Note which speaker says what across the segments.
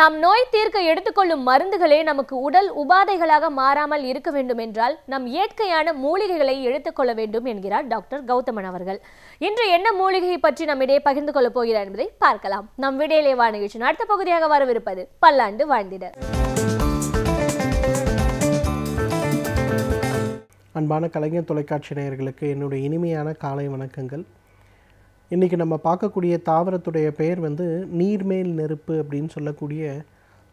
Speaker 1: நாம் நோய் தீர்க்க எடுத்துக்கொள்ளும் மருந்துகளே நமக்கு உடல் உபாதைகளாக மாறாமல் இருக்க வேண்டும் என்றால் நம் இயற்கையான மூலிகைகளை எடுத்துக்கொள்ள வேண்டும் என்கிறார் டாக்டர் கௌதமன் அவர்கள். இன்று என்ன மூலிகை பற்றி நம்மிடையே பகிர்ந்து கொள்ளப் போகிறார் என்பதை பார்க்கலாம். நம் விடையிலே வா நிகழ்ச்சியின் அடுத்த பகுதியாக வரவிருப்பது பல்லாண்டு வாழ்ந்திட.
Speaker 2: அன்பான கலைஞர் தொலைக்காட்சி நேயர்களுக்கு என்னுடைய இனிமையான காலை வணக்கங்கள். இன்றைக்கி நம்ம பார்க்கக்கூடிய தாவரத்துடைய பெயர் நீர்மேல் நெருப்பு அப்படின்னு சொல்லக்கூடிய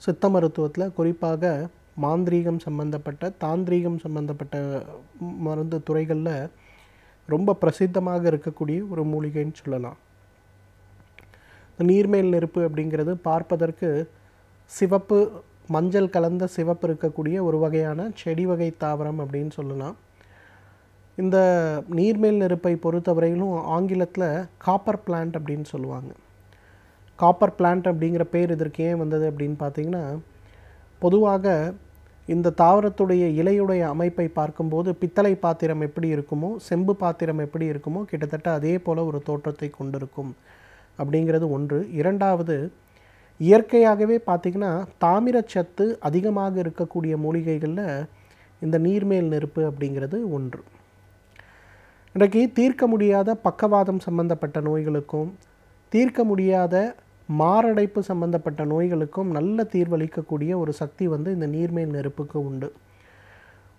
Speaker 2: சித்த மருத்துவத்தில் குறிப்பாக மாந்திரீகம் சம்பந்தப்பட்ட தாந்திரீகம் சம்பந்தப்பட்ட மருந்து துறைகளில் ரொம்ப பிரசித்தமாக இருக்கக்கூடிய ஒரு மூலிகைன்னு சொல்லலாம். நீர்மேல் நெருப்பு அப்படிங்கிறது பார்ப்பதற்கு சிவப்பு மஞ்சள் கலந்த சிவப்பு இருக்கக்கூடிய ஒரு வகையான செடி வகை தாவரம் அப்படின்னு சொல்லலாம். இந்த நீர்மேல் நெருப்பை பொறுத்தவரையிலும் ஆங்கிலத்தில் காப்பர் பிளான்ட் அப்படின்னு சொல்லுவாங்க. காப்பர் பிளான்ட் அப்படிங்கிற பேர் இதற்கு ஏன் வந்தது அப்படின்னு பார்த்திங்கன்னா, பொதுவாக இந்த தாவரத்துடைய இலையுடைய அமைப்பை பார்க்கும்போது பித்தளை பாத்திரம் எப்படி இருக்குமோ செம்பு பாத்திரம் எப்படி இருக்குமோ கிட்டத்தட்ட அதே போல் ஒரு தோற்றத்தை கொண்டிருக்கும் அப்படிங்கிறது ஒன்று. இரண்டாவது, இயற்கையாகவே பார்த்திங்கன்னா தாமிரச்சத்து அதிகமாக இருக்கக்கூடிய மூலிகைகளில் இந்த நீர்மேல் நெருப்பு அப்படிங்கிறது ஒன்று. இன்றைக்கு தீர்க்க முடியாத பக்கவாதம் சம்பந்தப்பட்ட நோய்களுக்கும் தீர்க்க முடியாத மாரடைப்பு சம்பந்தப்பட்ட நோய்களுக்கும் நல்ல தீர்வளிக்கக்கூடிய ஒரு சக்தி இந்த நீர்மேல் நெருப்புக்கு உண்டு.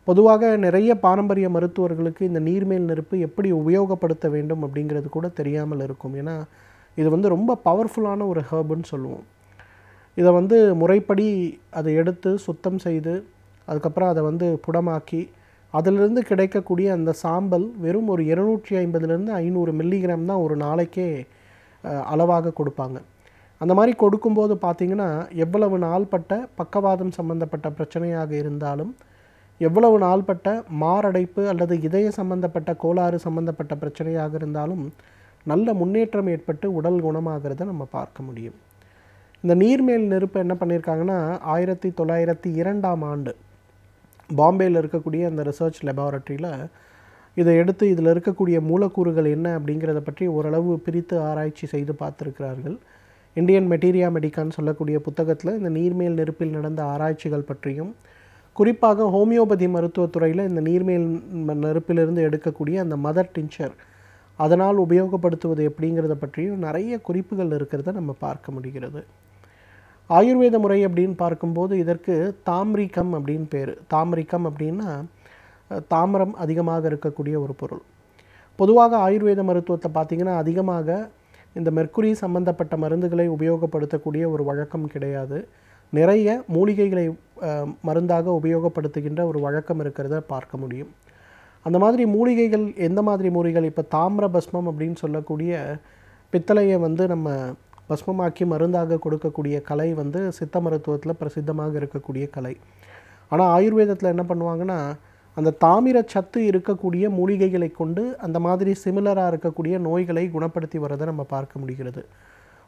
Speaker 2: பொதுவாக நிறைய பாரம்பரிய மருத்துவர்களுக்கு இந்த நீர்மேல் நெருப்பு எப்படி உபயோகப்படுத்த வேண்டும் அப்படிங்கிறது கூட தெரியாமல் இருக்கும். ஏன்னா இது ரொம்ப பவர்ஃபுல்லான ஒரு ஹெர்புன்னு சொல்லுவோம். இதை முறைப்படி அதை எடுத்து சுத்தம் செய்து அதுக்கப்புறம் அதை புடமாக்கி அதிலிருந்து கிடைக்கக்கூடிய அந்த சாம்பல் வெறும் ஒரு 250 500 மில்லிகிராம் தான் ஒரு நாளைக்கே அளவாக கொடுப்பாங்க. அந்த மாதிரி கொடுக்கும்போது பார்த்திங்கன்னா எவ்வளவு நாள்பட்ட பக்கவாதம் சம்பந்தப்பட்ட பிரச்சனையாக இருந்தாலும், எவ்வளவு நாள்பட்ட மாரடைப்பு அல்லது இதய சம்பந்தப்பட்ட கோளாறு சம்பந்தப்பட்ட பிரச்சனையாக இருந்தாலும் நல்ல முன்னேற்றம் ஏற்பட்டு உடல் குணமாகிறத நம்ம பார்க்க முடியும். இந்த நீர்மேல் நெருப்பு என்ன பண்ணியிருக்காங்கன்னா 1902ஆம் ஆண்டு பாம்பேயில் இருக்கக்கூடிய அந்த ரிசர்ச் லெபார்ட்டரியில் இதை எடுத்து இதில் இருக்கக்கூடிய மூலக்கூறுகள் என்ன அப்படிங்கிறத பற்றி ஓரளவு பிரித்து ஆராய்ச்சி செய்து பார்த்துருக்கிறார்கள். இந்தியன் மெட்டீரியா மெடிக்கான்னு சொல்லக்கூடிய புத்தகத்தில் இந்த நீர்மேல் நெருப்பில் நடந்த ஆராய்ச்சிகள் பற்றியும், குறிப்பாக ஹோமியோபதி மருத்துவத்துறையில் இந்த நீர்மேல் நெருப்பிலிருந்து எடுக்கக்கூடிய அந்த மதர் டின்ச்சர் அதனால் உபயோகப்படுத்துவது எப்படிங்கிறத பற்றியும் நிறைய குறிப்புகள் இருக்கிறத நம்ம பார்க்க முடிகிறது. ஆயுர்வேத முறை அப்படின்னு பார்க்கும்போது இதற்கு தாமிரிகம் அப்படின்னு பேர். தாமிரிகம் அப்படின்னா தாமிரம் அதிகமாக இருக்கக்கூடிய ஒரு பொருள். பொதுவாக ஆயுர்வேத மருத்துவத்தை பார்த்திங்கன்னா அதிகமாக இந்த மெர்க்குரி சம்பந்தப்பட்ட மருந்துகளை உபயோகப்படுத்தக்கூடிய ஒரு வழக்கம் கிடையாது. நிறைய மூலிகைகளை மருந்தாக உபயோகப்படுத்துகின்ற ஒரு வழக்கம் இருக்கிறத பார்க்க முடியும். அந்த மாதிரி மூலிகைகள் எந்த மாதிரி மூலிகைகள், இப்போ தாமிர பஸ்மம் அப்படின்னு சொல்லக்கூடிய பித்தளையை நம்ம பஸ்மமாக்கி மருந்தாக கொடுக்கக்கூடிய கலை சித்த மருத்துவத்தில் பிரசித்தமாக இருக்கக்கூடிய கலை. ஆனால் ஆயுர்வேதத்தில் என்ன பண்ணுவாங்கன்னா அந்த தாமிர சத்து இருக்கக்கூடிய மூலிகைகளை கொண்டு அந்த மாதிரி சிமிலராக இருக்கக்கூடிய நோய்களை குணப்படுத்தி வரதை நம்ம பார்க்க முடிகிறது.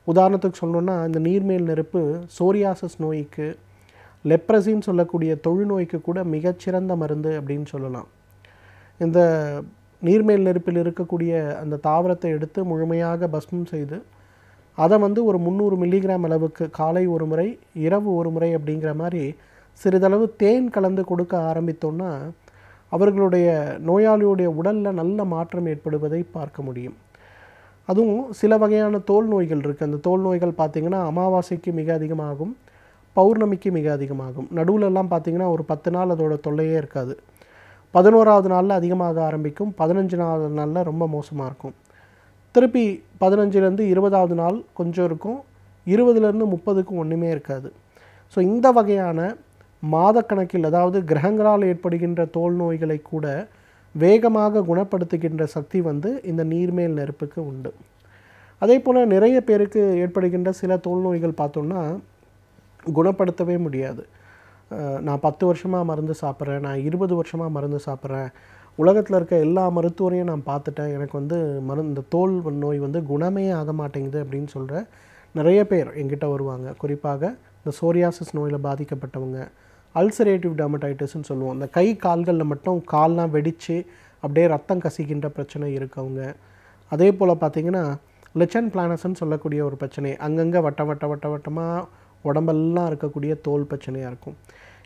Speaker 2: உதாரணத்துக்கு சொல்லணுன்னா இந்த நீர்மேல் நெருப்பு சோரியாசிஸ் நோய்க்கு, லெப்ரசின்னு சொல்லக்கூடிய தொழுநோய்க்கு கூட மிகச்சிறந்த மருந்து அப்படின்னு சொல்லலாம். இந்த நீர்மேல் நெருப்பில் இருக்கக்கூடிய அந்த தாவரத்தை எடுத்து முழுமையாக பஸ்மம் செய்து அதை ஒரு 300 மில்லிகிராம் அளவுக்கு காலை ஒரு முறை இரவு ஒரு முறை அப்படிங்கிற மாதிரி சிறிதளவு தேன் கலந்து கொடுக்க ஆரம்பித்தோன்னா அவர்களுடைய நோயாளியுடைய உடலில் நல்ல மாற்றம் ஏற்படுவதை பார்க்க முடியும். அதுவும் சில வகையான தோல் நோய்கள் இருக்குது. அந்த தோல் நோய்கள் பார்த்திங்கன்னா அமாவாசைக்கு மிக அதிகமாகும், பௌர்ணமிக்கு மிக அதிகமாகும். நடுவிலெல்லாம் பார்த்திங்கன்னா ஒரு 10 நாள் அதோட தொல்லையே இருக்காது. 11ஆவது நாளில் அதிகமாக ஆரம்பிக்கும், 15ஆவது நாளில் ரொம்ப மோசமாக இருக்கும். திருப்பி 15லேருந்து 20ஆவது நாள் கொஞ்சம் இருக்கும், 20லேருந்து 30க்கும் ஒன்றுமே இருக்காது. ஸோ இந்த வகையான மாதக்கணக்கில், அதாவது கிரகங்களால் ஏற்படுகின்ற தோல் நோய்களை கூட வேகமாக குணப்படுத்துகின்ற சக்தி இந்த நீர்மேல் நெருப்புக்கு உண்டு. அதே போல் நிறைய பேருக்கு ஏற்படுகின்ற சில தோல் நோய்கள் பார்த்தோன்னா குணப்படுத்தவே முடியாது. நான் 10 வருஷமாக மருந்து சாப்பிட்றேன், நான் 20 வருஷமாக மருந்து சாப்பிட்றேன், உலகத்தில் இருக்க எல்லா மருத்துவரையும் நான் பார்த்துட்டேன், எனக்கு இந்த தோல் நோய் குணமே ஆக மாட்டேங்குது அப்படின்னு சொல்கிற நிறைய பேர் எங்கிட்ட வருவாங்க. குறிப்பாக இந்த சோரியாசிஸ் நோயில் பாதிக்கப்பட்டவங்க, அல்சரேட்டிவ் டெர்மடைட்டிஸ்ன்னு சொல்லுவோம், அந்த கை கால்களில் மட்டும் கால்லாம் வெடித்து அப்படியே ரத்தம் கசிக்கின்ற பிரச்சனை இருக்கவங்க. அதே போல் பார்த்திங்கன்னா லெச்சன் பிளானஸ்ன்னு சொல்லக்கூடிய ஒரு பிரச்சனை, அங்கங்கே வட்டமாக உடம்பெல்லாம் இருக்கக்கூடிய தோல் பிரச்சனையாக இருக்கும்.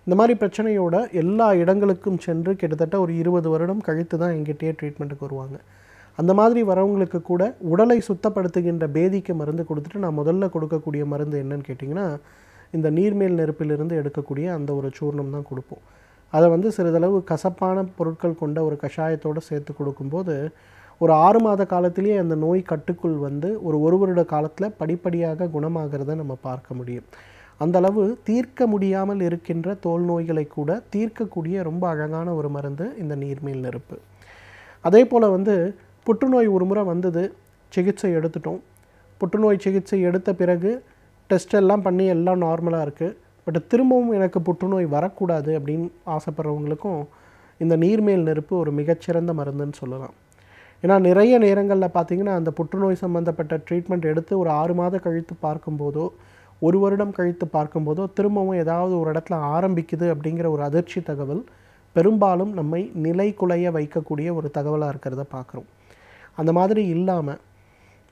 Speaker 2: இந்த மாதிரி பிரச்சனையோட எல்லா இடங்களுக்கும் சென்று கிட்டத்தட்ட ஒரு 20 வருடம் கழித்து தான் எங்கிட்டே ட்ரீட்மெண்ட்டுக்கு வருவாங்க. அந்த மாதிரி வரவங்களுக்கு கூட உடலை சுத்தப்படுத்துகின்ற பேதிக்கு மருந்து கொடுத்துட்டு நான் முதல்ல கொடுக்கக்கூடிய மருந்து என்னன்னு கேட்டிங்கன்னா, இந்த நீர்மேல் நெருப்பிலிருந்து எடுக்கக்கூடிய அந்த ஒரு சூர்ணம் தான் கொடுப்போம். அதை வந்து சிறிதளவு கசப்பான பொருட்கள் கொண்ட ஒரு கஷாயத்தோடு சேர்த்து கொடுக்கும்போது ஒரு 6 மாத காலத்திலேயே அந்த நோய் கட்டுக்குள் வந்து ஒரு வருட காலத்தில் படிப்படியாக குணமாகிறத நம்ம பார்க்க முடியும். அந்தளவு தீர்க்க முடியாமல் இருக்கின்ற தோல் நோய்களை கூட தீர்க்கக்கூடிய ரொம்ப அழகான ஒரு மருந்து இந்த நீர்மேல் நெருப்பு. அதே போல் வந்து புற்றுநோய் ஒரு முறை வந்தது, சிகிச்சை எடுத்துட்டோம். புற்றுநோய் சிகிச்சை எடுத்த பிறகு டெஸ்ட் எல்லாம் பண்ணி எல்லாம் நார்மலாக இருக்குது. பட் திரும்பவும் எனக்கு புற்றுநோய் வரக்கூடாது அப்படின்னு ஆசைப்படுறவங்களுக்கும் இந்த நீர்மேல் நெருப்பு ஒரு மிகச்சிறந்த மருந்துன்னு சொல்லலாம். ஏன்னா நிறைய நேரங்களில் பார்த்திங்கன்னா அந்த புற்றுநோய் சம்மந்தப்பட்ட ட்ரீட்மெண்ட் எடுத்து ஒரு 6 மாதம் கழித்து பார்க்கும்போதோ 1 வருடம் கழித்து பார்க்கும்போதோ திரும்பவும் ஏதாவது ஒரு இடத்துல ஆரம்பிக்குது அப்படிங்கிற ஒரு அதிர்ச்சி தகவல் பெரும்பாலும் நம்மை நிலை குலைய வைக்கக்கூடிய ஒரு தகவலாக இருக்கிறத பார்க்குறோம். அந்த மாதிரி இல்லாமல்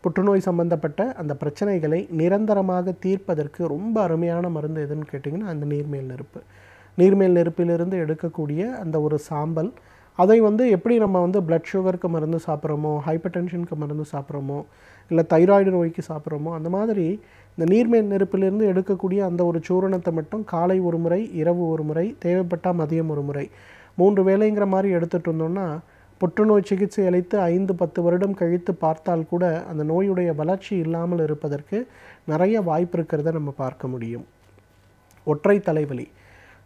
Speaker 2: புற்றுநோய் சம்பந்தப்பட்ட அந்த பிரச்சனைகளை நிரந்தரமாக தீர்ப்பதற்கு ரொம்ப அருமையான மருந்து எதுன்னு கேட்டிங்கன்னா அந்த நீர்மேல் நெருப்பு. நீர்மேல் நெருப்பிலிருந்து எடுக்கக்கூடிய அந்த ஒரு சாம்பல், அதை வந்து எப்படி நம்ம வந்து பிளட் சுகருக்கு மருந்து சாப்பிட்றோமோ, ஹைப்பர் டென்ஷனுக்கு மருந்து சாப்பிட்றோமோ, இல்லை தைராய்டு நோய்க்கு சாப்பிட்றோமோ, அந்த மாதிரி இந்த நீர்மேல் நெருப்பிலிருந்து எடுக்கக்கூடிய அந்த ஒரு சூரணத்தை மட்டும் காலை ஒரு முறை, இரவு ஒரு முறை, தேவைப்பட்டால் மதியம் ஒரு முறை, 3 வேளைங்கிற மாதிரி எடுத்துகிட்டு இருந்தோம்னா புற்றுநோய் சிகிச்சை அளித்து 5-10 வருடம் கழித்து பார்த்தால் கூட அந்த நோயுடைய வளர்ச்சி இல்லாமல் இருப்பதற்கு நிறைய வாய்ப்பு இருக்கிறத நம்ம பார்க்க முடியும். ஒற்றை தலைவலி,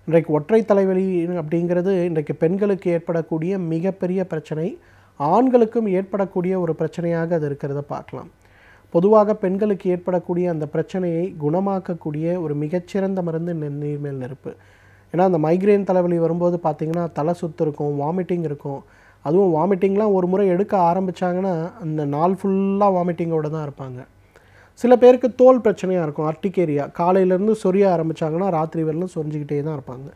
Speaker 2: இன்றைக்கு ஒற்றை தலைவலி அப்படிங்கிறது இன்றைக்கு பெண்களுக்கு ஏற்படக்கூடிய மிகப்பெரிய பிரச்சனை, ஆண்களுக்கும் ஏற்படக்கூடிய ஒரு பிரச்சனையாக அது இருக்கிறத பார்க்கலாம். பொதுவாக பெண்களுக்கு ஏற்படக்கூடிய அந்த பிரச்சனையை குணமாக்கக்கூடிய ஒரு மிகச்சிறந்த மருந்து நீர்மேல் நெருப்பு. ஏன்னா அந்த மைக்ரேன் தலைவலி வரும்போது பார்த்திங்கன்னா தலை சுத்து இருக்கும், வாமிட்டிங் இருக்கும். அதுவும் வாமிட்டிங்லாம் ஒரு முறை எடுக்க ஆரம்பித்தாங்கன்னா அந்த நாள் ஃபுல்லாக வாமிட்டிங்கோடு தான் இருப்பாங்க. சில பேருக்கு தோல் பிரச்சனையாக இருக்கும், அர்டிகேரியா, காலையிலேருந்து சொரிய ஆரம்பித்தாங்கன்னா ராத்திரி வரலும் சொரிஞ்சிக்கிட்டே தான் இருப்பாங்க.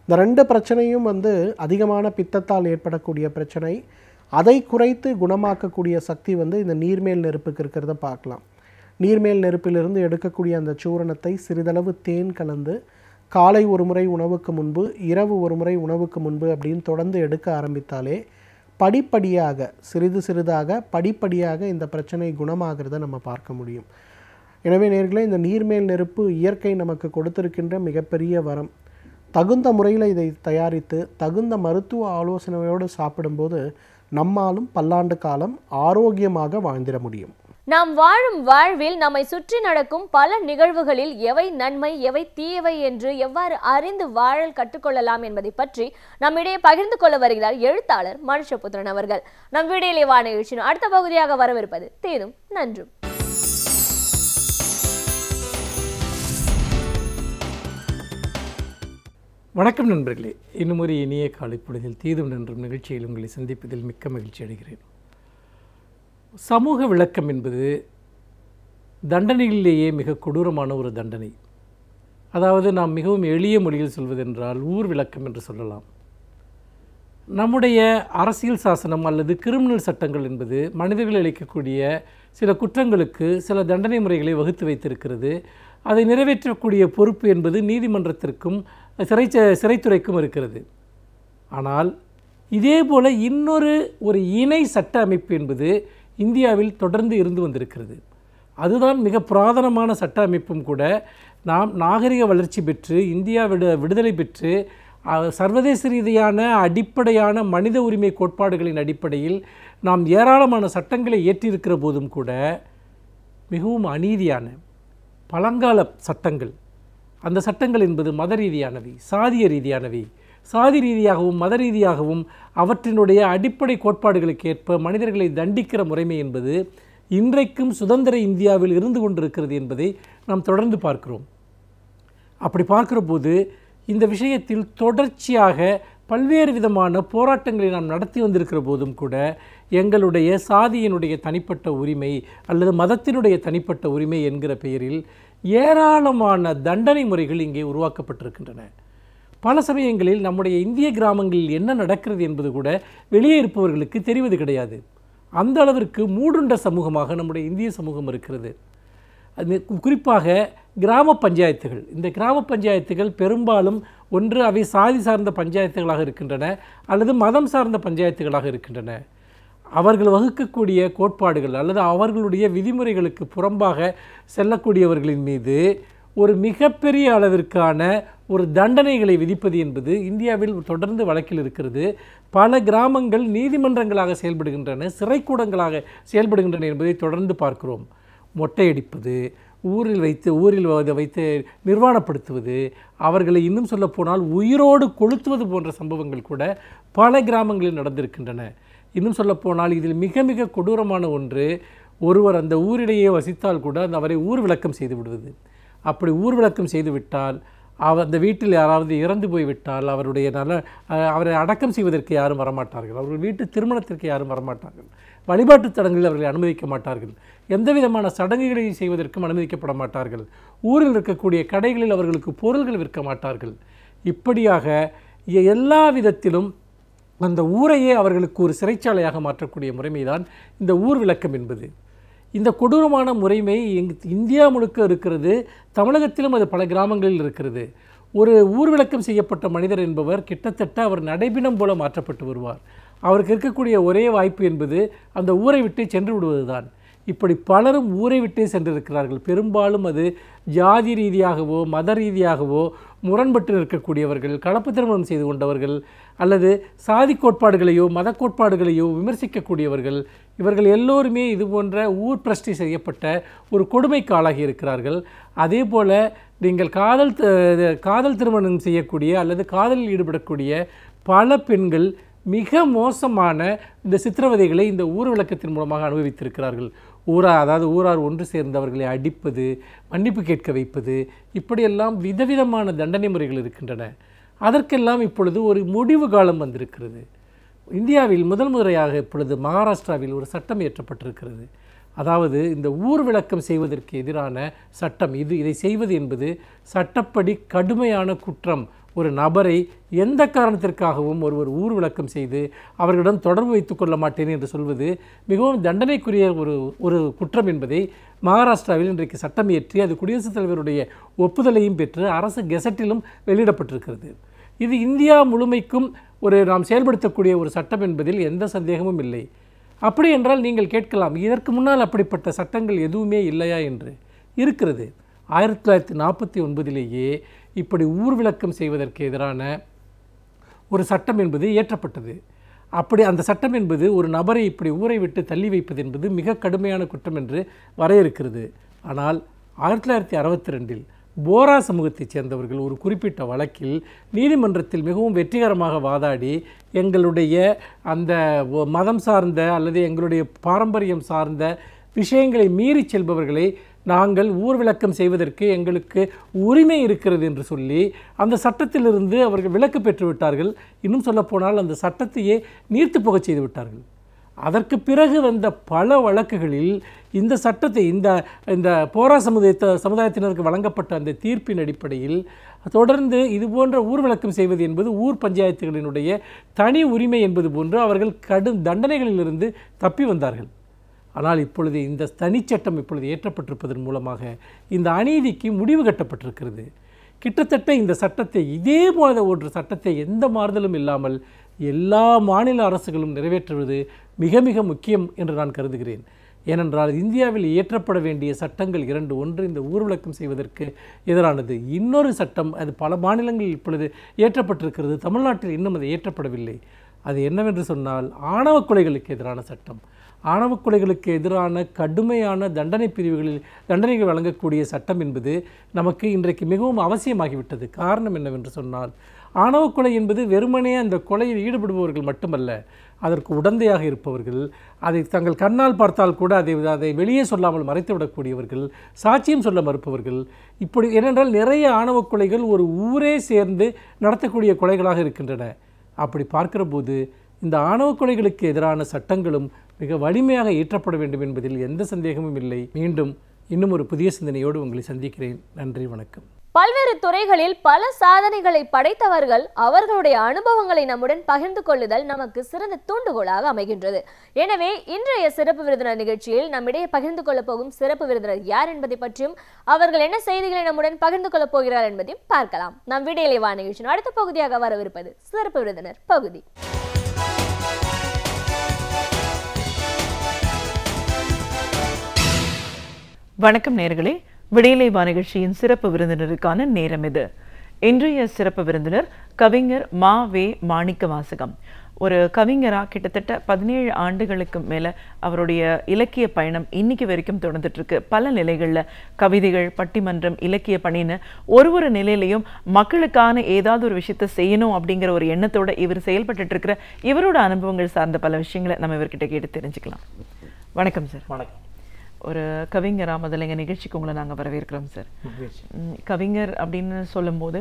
Speaker 2: இந்த 2 பிரச்சனையும் வந்து அதிகமான பித்தத்தால் ஏற்படக்கூடிய பிரச்சனை. அதை குறைத்து குணமாக்கக்கூடிய சக்தி வந்து இந்த நீர்மேல் நெருப்புக்கு இருக்கிறத பார்க்கலாம். நீர்மேல் நெருப்பிலிருந்து எடுக்கக்கூடிய அந்த சூரணத்தை சிறிதளவு தேன் கலந்து காலை ஒரு முறை உணவுக்கு முன்பு, இரவு ஒரு முறை உணவுக்கு முன்பு அப்படின்னு தொடர்ந்து எடுக்க ஆரம்பித்தாலே படிப்படியாக சிறிது சிறிதாக படிப்படியாக இந்த பிரச்சனை குணமாகிறத நம்ம பார்க்க முடியும். எனவே நேர்களே, இந்த நீர்மேல் நெருப்பு இயற்கை நமக்கு கொடுத்திருக்கின்ற மிகப்பெரிய வரம். தகுந்த முறையில் இதை தயாரித்து தகுந்த மருத்துவ ஆலோசனையோடு சாப்பிடும்போது நம்மாலும் பல்லாண்டு காலம் ஆரோக்கியமாக வாழ்ந்திட முடியும்.
Speaker 1: நாம் வாழும் வாழ்வில் நம்மை சுற்றி நடக்கும் பல நிகழ்வுகளில் எவை நன்மை எவை தீயவை என்று எவ்வாறு அறிந்து வாழல் கற்றுக்கொள்ளலாம் என்பதை பற்றி நம்மிடையே பகிர்ந்து கொள்ள வருகிறார் எழுத்தாளர் மனுஷபுத்திரன் அவர்கள். நம் வீடியோலே வான நிகழ்ச்சியின் அடுத்த பகுதியாக வரவிருப்பது தீதும் நன்றும்.
Speaker 3: வணக்கம் நண்பர்களே, இன்னும் ஒரு இனிய காலை பொழுதில் தீதும் நன்றும் நிகழ்ச்சியில் உங்களை சந்திப்பதில் மிக்க மகிழ்ச்சி அடைகிறேன். சமூக விளக்கம் என்பது தண்டனைகளிலேயே மிக கொடூரமான ஒரு தண்டனை. அதாவது நாம் மிகவும் எளிய மொழியில் சொல்வதென்றால் ஊர் விளக்கம் என்று சொல்லலாம். நம்முடைய அரசியல் சாசனம் அல்லது கிரிமினல் சட்டங்கள் என்பது மனிதர்கள் அளிக்கக்கூடிய சில குற்றங்களுக்கு சில தண்டனை முறைகளை வகுத்து வைத்திருக்கிறது. அதை நிறைவேற்றக்கூடிய பொறுப்பு என்பது நீதிமன்றத்திற்கும் சிறைத்துறைக்கும் இருக்கிறது. ஆனால் இதே போல் இன்னொரு இணை சட்ட அமைப்பு என்பது இந்தியாவில் தொடர்ந்து இருந்து வந்திருக்கிறது. அதுதான் மிக புராதனமான சட்ட அமைப்பும் கூட. நாம் நாகரிக வளர்ச்சி பெற்று இந்தியா விடுதலை பெற்று சர்வதேச ரீதியான அடிப்படையான மனித உரிமை கோட்பாடுகளின் அடிப்படையில் நாம் ஏராளமான சட்டங்களை ஏற்றிருக்கிற போதும் கூட மிகவும் அநீதியான பழங்கால சட்டங்கள், அந்த சட்டங்கள் என்பது மத ரீதியானவை, சாதிய ரீதியானவை. சாதி ரீதியாகவும் மத ரீதியாகவும் அவற்றினுடைய அடிப்படை கோட்பாடுகளுக்கு ஏற்ப மனிதர்களை தண்டிக்கிற முறைமை என்பது இன்றைக்கும் சுதந்திர இந்தியாவில் இருந்து கொண்டிருக்கிறது என்பதை நாம் தொடர்ந்து பார்க்கிறோம். அப்படி பார்க்கிற போது இந்த விஷயத்தில் தொடர்ச்சியாக பல்வேறு விதமான போராட்டங்களை நாம் நடத்தி வந்திருக்கிற போதும் கூட எங்களுடைய சாதியினுடைய தனிப்பட்ட உரிமை அல்லது மதத்தினுடைய தனிப்பட்ட உரிமை என்கிற பெயரில் ஏராளமான தண்டனை முறைகள் இங்கே உருவாக்கப்பட்டிருக்கின்றன. பல சமயங்களில் நம்முடைய இந்திய கிராமங்களில் என்ன நடக்கிறது என்பது கூட வெளியே இருப்பவர்களுக்கு தெரிவது கிடையாது. அந்த அளவிற்கு மூடுண்ட சமூகமாக நம்முடைய இந்திய சமூகம் இருக்கிறது. குறிப்பாக கிராம பஞ்சாயத்துகள். இந்த கிராம பஞ்சாயத்துகள் பெரும்பாலும் ஒன்று அவை சாதி சார்ந்த பஞ்சாயத்துகளாக இருக்கின்றன அல்லது மதம் சார்ந்த பஞ்சாயத்துகளாக இருக்கின்றன. அவர்கள் வகுக்கக்கூடிய கோட்பாடுகள் அல்லது அவர்களுடைய விதிமுறைகளுக்கு புறம்பாக செல்லக்கூடியவர்களின் மீது ஒரு மிகப்பெரிய அளவிற்கான ஒரு தண்டனைகளை விதிப்பது என்பது இந்தியாவில் தொடர்ந்து வழக்கில் இருக்கிறது. பல கிராமங்கள் நீதிமன்றங்களாக செயல்படுகின்றன, சிறைக்கூடங்களாக செயல்படுகின்றன என்பதை தொடர்ந்து பார்க்கிறோம். மொட்டையடிப்பது, ஊரில் வைத்து நிர்வாணப்படுத்துவது, அவர்களை இன்னும் சொல்லப்போனால் உயிரோடு கொளுத்துவது போன்ற சம்பவங்கள் கூட பல கிராமங்களில் நடந்திருக்கின்றன. இன்னும் சொல்லப்போனால் இதில் மிக மிக கொடூரமான ஒன்று, ஒருவர் அந்த ஊரிலேயே வசித்தால் கூட அவரை ஊர் விளக்கம் செய்து விடுவது. அப்படி ஊர் விளக்கம் செய்துவிட்டால் அந்த வீட்டில் யாராவது இறந்து போய்விட்டால் அவரை அடக்கம் செய்வதற்கு யாரும் வரமாட்டார்கள். அவர்கள் வீட்டு திருமணத்திற்கு யாரும் வரமாட்டார்கள். வழிபாட்டு சடங்குகளில் அவர்களை அனுமதிக்க மாட்டார்கள். எந்த விதமான சடங்குகளையும் செய்வதற்கும் அனுமதிக்கப்பட மாட்டார்கள். ஊரில் இருக்கக்கூடிய கடைகளில் அவர்களுக்கு பொருள்கள் விற்க மாட்டார்கள். இப்படியாக எல்லா விதத்திலும் அந்த ஊரையே அவர்களுக்கு ஒரு சிறைச்சாலையாக மாற்றக்கூடிய முறைமைதான் இந்த ஊர் விளக்கம் என்பது. இந்த கொடூரமான முறைமை இந்தியா முழுக்க இருக்கிறது. தமிழகத்திலும் அது பல கிராமங்களில் இருக்கிறது. ஒரு ஊர் விளக்கம் செய்யப்பட்ட மனிதர் என்பவர் கிட்டத்தட்ட அவர் நடைபிணம் போல மாற்றப்பட்டு வருவார். அவருக்கு இருக்கக்கூடிய ஒரே வாய்ப்பு என்பது அந்த ஊரை விட்டு சென்று விடுவதுதான். இப்படி பலரும் ஊரை விட்டே சென்றிருக்கிறார்கள். பெரும்பாலும் அது ஜாதி ரீதியாகவோ மத ரீதியாகவோ முரண்பட்டு இருக்கக்கூடியவர்கள், கலப்பு திருமணம் செய்து கொண்டவர்கள் அல்லது சாதி கோட்பாடுகளையோ மத கோட்பாடுகளையோ விமர்சிக்கக்கூடியவர்கள், இவர்கள் எல்லோருமே இது போன்ற ஊர் பிரஷ்டி செய்யப்பட்ட ஒரு கொடுமைக்கு ஆளாகி இருக்கிறார்கள். அதே போல் நீங்கள் காதல் திருமணம் செய்யக்கூடிய அல்லது காதலில் ஈடுபடக்கூடிய பல பெண்கள் மிக மோசமான இந்த சித்திரவதைகளை இந்த ஊர் விளக்கத்தின் மூலமாக அனுபவித்திருக்கிறார்கள். ஊரார் ஒன்று சேர்ந்தவர்களை அடிப்பது, மன்னிப்பு கேட்க வைப்பது, இப்படியெல்லாம் விதவிதமான தண்டனை முறைகள் இருக்கின்றன. அதற்கெல்லாம் இப்பொழுது ஒரு முடிவு காலம் வந்திருக்கிறது. இந்தியாவில் முதல் முறையாக இப்பொழுது மகாராஷ்டிராவில் ஒரு சட்டம் இயற்றப்பட்டிருக்கிறது. அதாவது இந்த ஊர் விளக்கம் செய்வதற்கு எதிரான சட்டம். இதை செய்வது என்பது சட்டப்படி கடுமையான குற்றம். ஒரு நபரை எந்த காரணத்திற்காகவும் ஒருவர் ஊர் விளக்கம் செய்து அவர்களிடம் தொடர்பு வைத்துக் கொள்ள மாட்டேன் என்று சொல்வது மிகவும் தண்டனைக்குரிய ஒரு குற்றம் என்பதை மகாராஷ்டிராவில் இன்றைக்கு சட்டம் இயற்றி அது குடியரசுத் தலைவருடைய ஒப்புதலையும் பெற்று அரசு கெசட்டிலும் வெளியிடப்பட்டிருக்கிறது. இது இந்தியா முழுமைக்கும் நாம் செயல்படுத்தக்கூடிய ஒரு சட்டம் என்பதில் எந்த சந்தேகமும் இல்லை. அப்படி என்றால் நீங்கள் கேட்கலாம், இதற்கு முன்னால் அப்படிப்பட்ட சட்டங்கள் எதுவுமே இல்லையா என்று. இருக்கிறது. 1949 இப்படி ஊர் விளக்கம் செய்வதற்கு எதிரான ஒரு சட்டம் என்பது இயற்றப்பட்டது. அப்படி அந்த சட்டம் என்பது ஒரு நபரை இப்படி ஊரை விட்டு தள்ளி வைப்பது என்பது மிக கடுமையான குற்றம் என்று வரையறுக்கிறது. ஆனால் 1962 போரா சமூகத்தைச் சேர்ந்தவர்கள் ஒரு குறிப்பிட்ட வழக்கில் நீதிமன்றத்தில் மிகவும் வெற்றிகரமாக வாதாடி எங்களுடைய அந்த மதம் சார்ந்த அல்லது எங்களுடைய பாரம்பரியம் சார்ந்த விஷயங்களை மீறி செல்பவர்களை நாங்கள் ஊர் விளக்கம் செய்வதற்கு எங்களுக்கு உரிமை இருக்கிறது என்று சொல்லி அந்த சட்டத்திலிருந்து அவர்கள் விலக்கு பெற்றுவிட்டார்கள். இன்னும் சொல்லப்போனால் அந்த சட்டத்தையே நீர்த்து போகச் செய்து விட்டார்கள். அதற்கு பிறகு வந்த பல வழக்குகளில் இந்த சட்டத்தை இந்த போரா சமுதாயத்தினருக்கு வழங்கப்பட்ட அந்த தீர்ப்பின் அடிப்படையில் தொடர்ந்து இதுபோன்ற ஊர் விளக்கம் செய்வது என்பது ஊர் பஞ்சாயத்துகளினுடைய தனி உரிமை என்பது போன்று அவர்கள் கடும் தண்டனைகளிலிருந்து தப்பி வந்தார்கள். ஆனால் இப்பொழுது இந்த தனிச்சட்டம் இப்பொழுது ஏற்றப்பட்டிருப்பதன் மூலமாக இந்த அநீதிக்கு முடிவு கட்டப்பட்டிருக்கிறது. கிட்டத்தட்ட இந்த சட்டத்தை இதே போல ஒரு சட்டத்தை எந்த மாறுதலும் இல்லாமல் எல்லா மாநில அரசுகளும் நிறைவேற்றுவது மிக மிக முக்கியம் என்று நான் கருதுகிறேன். ஏனென்றால் இந்தியாவில் இயற்றப்பட வேண்டிய சட்டங்கள் 2. ஒன்று இந்த ஊர் விளக்கம் செய்வதற்கு எதிரானது. இன்னொரு சட்டம் அது பல மாநிலங்களில் இப்பொழுது இயற்றப்பட்டிருக்கிறது. தமிழ்நாட்டில் இன்னும் அது இயற்றப்படவில்லை. அது என்னவென்று சொன்னால் ஆணவ கொலைகளுக்கு எதிரான சட்டம். ஆணவ கொலைகளுக்கு எதிரான கடுமையான தண்டனைகள் வழங்கக்கூடிய சட்டம் என்பது நமக்கு இன்றைக்கு மிகவும் அவசியமாகிவிட்டது. காரணம் என்னவென்று சொன்னால் ஆணவ கொலை என்பது வெறுமனே அந்த கொலையில் ஈடுபடுபவர்கள் மட்டுமல்ல, அதற்கு உடந்தையாக இருப்பவர்கள், அதை தங்கள் கண்ணால் பார்த்தால் கூட அதை வெளியே சொல்லாமல் மறைத்துவிடக்கூடியவர்கள், சாட்சியம் சொல்ல மறுப்பவர்கள், இப்படி ஏனென்றால் நிறைய ஆணவ கொலைகள் ஒரு ஊரே சேர்ந்து நடத்தக்கூடிய கொலைகளாக இருக்கின்றன. அப்படி பார்க்கிற போது இந்த ஆணவ கொலைகளுக்கு எதிரான சட்டங்களும் மிக வலிமையாக இயற்றப்பட வேண்டும் என்பதில் எந்த சந்தேகமும் இல்லை. மீண்டும் இன்னும் ஒரு புதிய சிந்தனையோடு உங்களை சந்திக்கிறேன். நன்றி, வணக்கம்.
Speaker 1: பல்வேறு துறைகளில் பல சாதனைகளை படைத்தவர்கள் அவர்களுடைய அனுபவங்களை நம்முடன் பகிர்ந்து கொள்ளுதல் நமக்கு சிறந்த தூண்டுகோலாக அமைகின்றது. எனவே இன்றைய சிறப்பு விருந்தினர் நிகழ்ச்சியில் நம்மிடையே பகிர்ந்து கொள்ளப் போகும் சிறப்பு விருந்தினர் யார் என்பதை பற்றியும் அவர்கள் என்ன செய்திகளை நம்முடன் பகிர்ந்து கொள்ளப் போகிறார் என்பதையும் பார்க்கலாம். நம் விடையிலே வா நிகழ்ச்சியின் அடுத்த பகுதியாக வரவிருப்பது சிறப்பு விருந்தினர் பகுதி.
Speaker 4: வணக்கம் நேயர்களே, விடியலை வா நிகழ்ச்சியின் சிறப்பு விருந்தினருக்கான நேரம் இது. இன்றைய சிறப்பு விருந்தினர் கவிஞர் மா வே மாணிக்கவாசகம். ஒரு கவிஞராக கிட்டத்தட்ட 17 ஆண்டுகளுக்கு மேலே அவருடைய இலக்கிய பயணம் இன்னைக்கு வரைக்கும் தொடர்ந்துட்டு இருக்கு. பல நிலைகளில் கவிதைகள், பட்டிமன்றம், இலக்கிய பணின்னு ஒரு நிலையிலையும் மக்களுக்கான ஏதாவது ஒரு விஷயத்தை செய்யணும் அப்படிங்கிற ஒரு எண்ணத்தோட இவர் செயல்பட்டு இருக்கிற இவரோட அனுபவங்கள் சார்ந்த பல விஷயங்களை நம்ம இவர்கிட்ட கேட்டு தெரிஞ்சுக்கலாம். வணக்கம் சார்.
Speaker 3: வணக்கம்.
Speaker 4: ஒரு கவிஞராக முதல்ல எங்கள் நிகழ்ச்சிக்கு உங்களை நாங்கள் வரவேற்கிறோம் சார். கவிஞர் அப்படின்னு சொல்லும்போது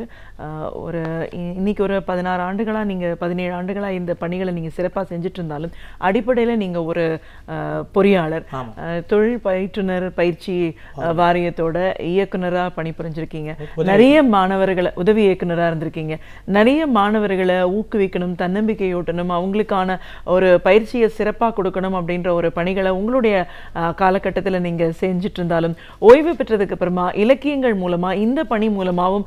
Speaker 4: இன்னைக்கு ஒரு 16 ஆண்டுகளாக நீங்கள் 17 ஆண்டுகளாக இந்த பணிகளை நீங்கள் சிறப்பாக செஞ்சுட்டு இருந்தாலும் அடிப்படையில் நீங்கள் ஒரு பொறியாளர், தொழில் பயிற்றுனர் பயிற்சி வாரியத்தோட இயக்குனராக பணிபுரிஞ்சிருக்கீங்க. நிறைய மாணவர்களை உதவி இயக்குனராக இருந்திருக்கீங்க. நிறைய மாணவர்களை ஊக்குவிக்கணும், தன்னம்பிக்கையூட்டணும், அவங்களுக்கான ஒரு பயிற்சியை சிறப்பாக கொடுக்கணும் அப்படின்ற ஒரு பணிகளை உங்களுடைய காலகட்டத்தில் நீங்க செஞ்சுட்டு இருந்தாலும் ஓய்வு பெற்றதுக்கு அப்புறமா இலக்கியங்கள் மூலமா இந்த பணி மூலமாவும்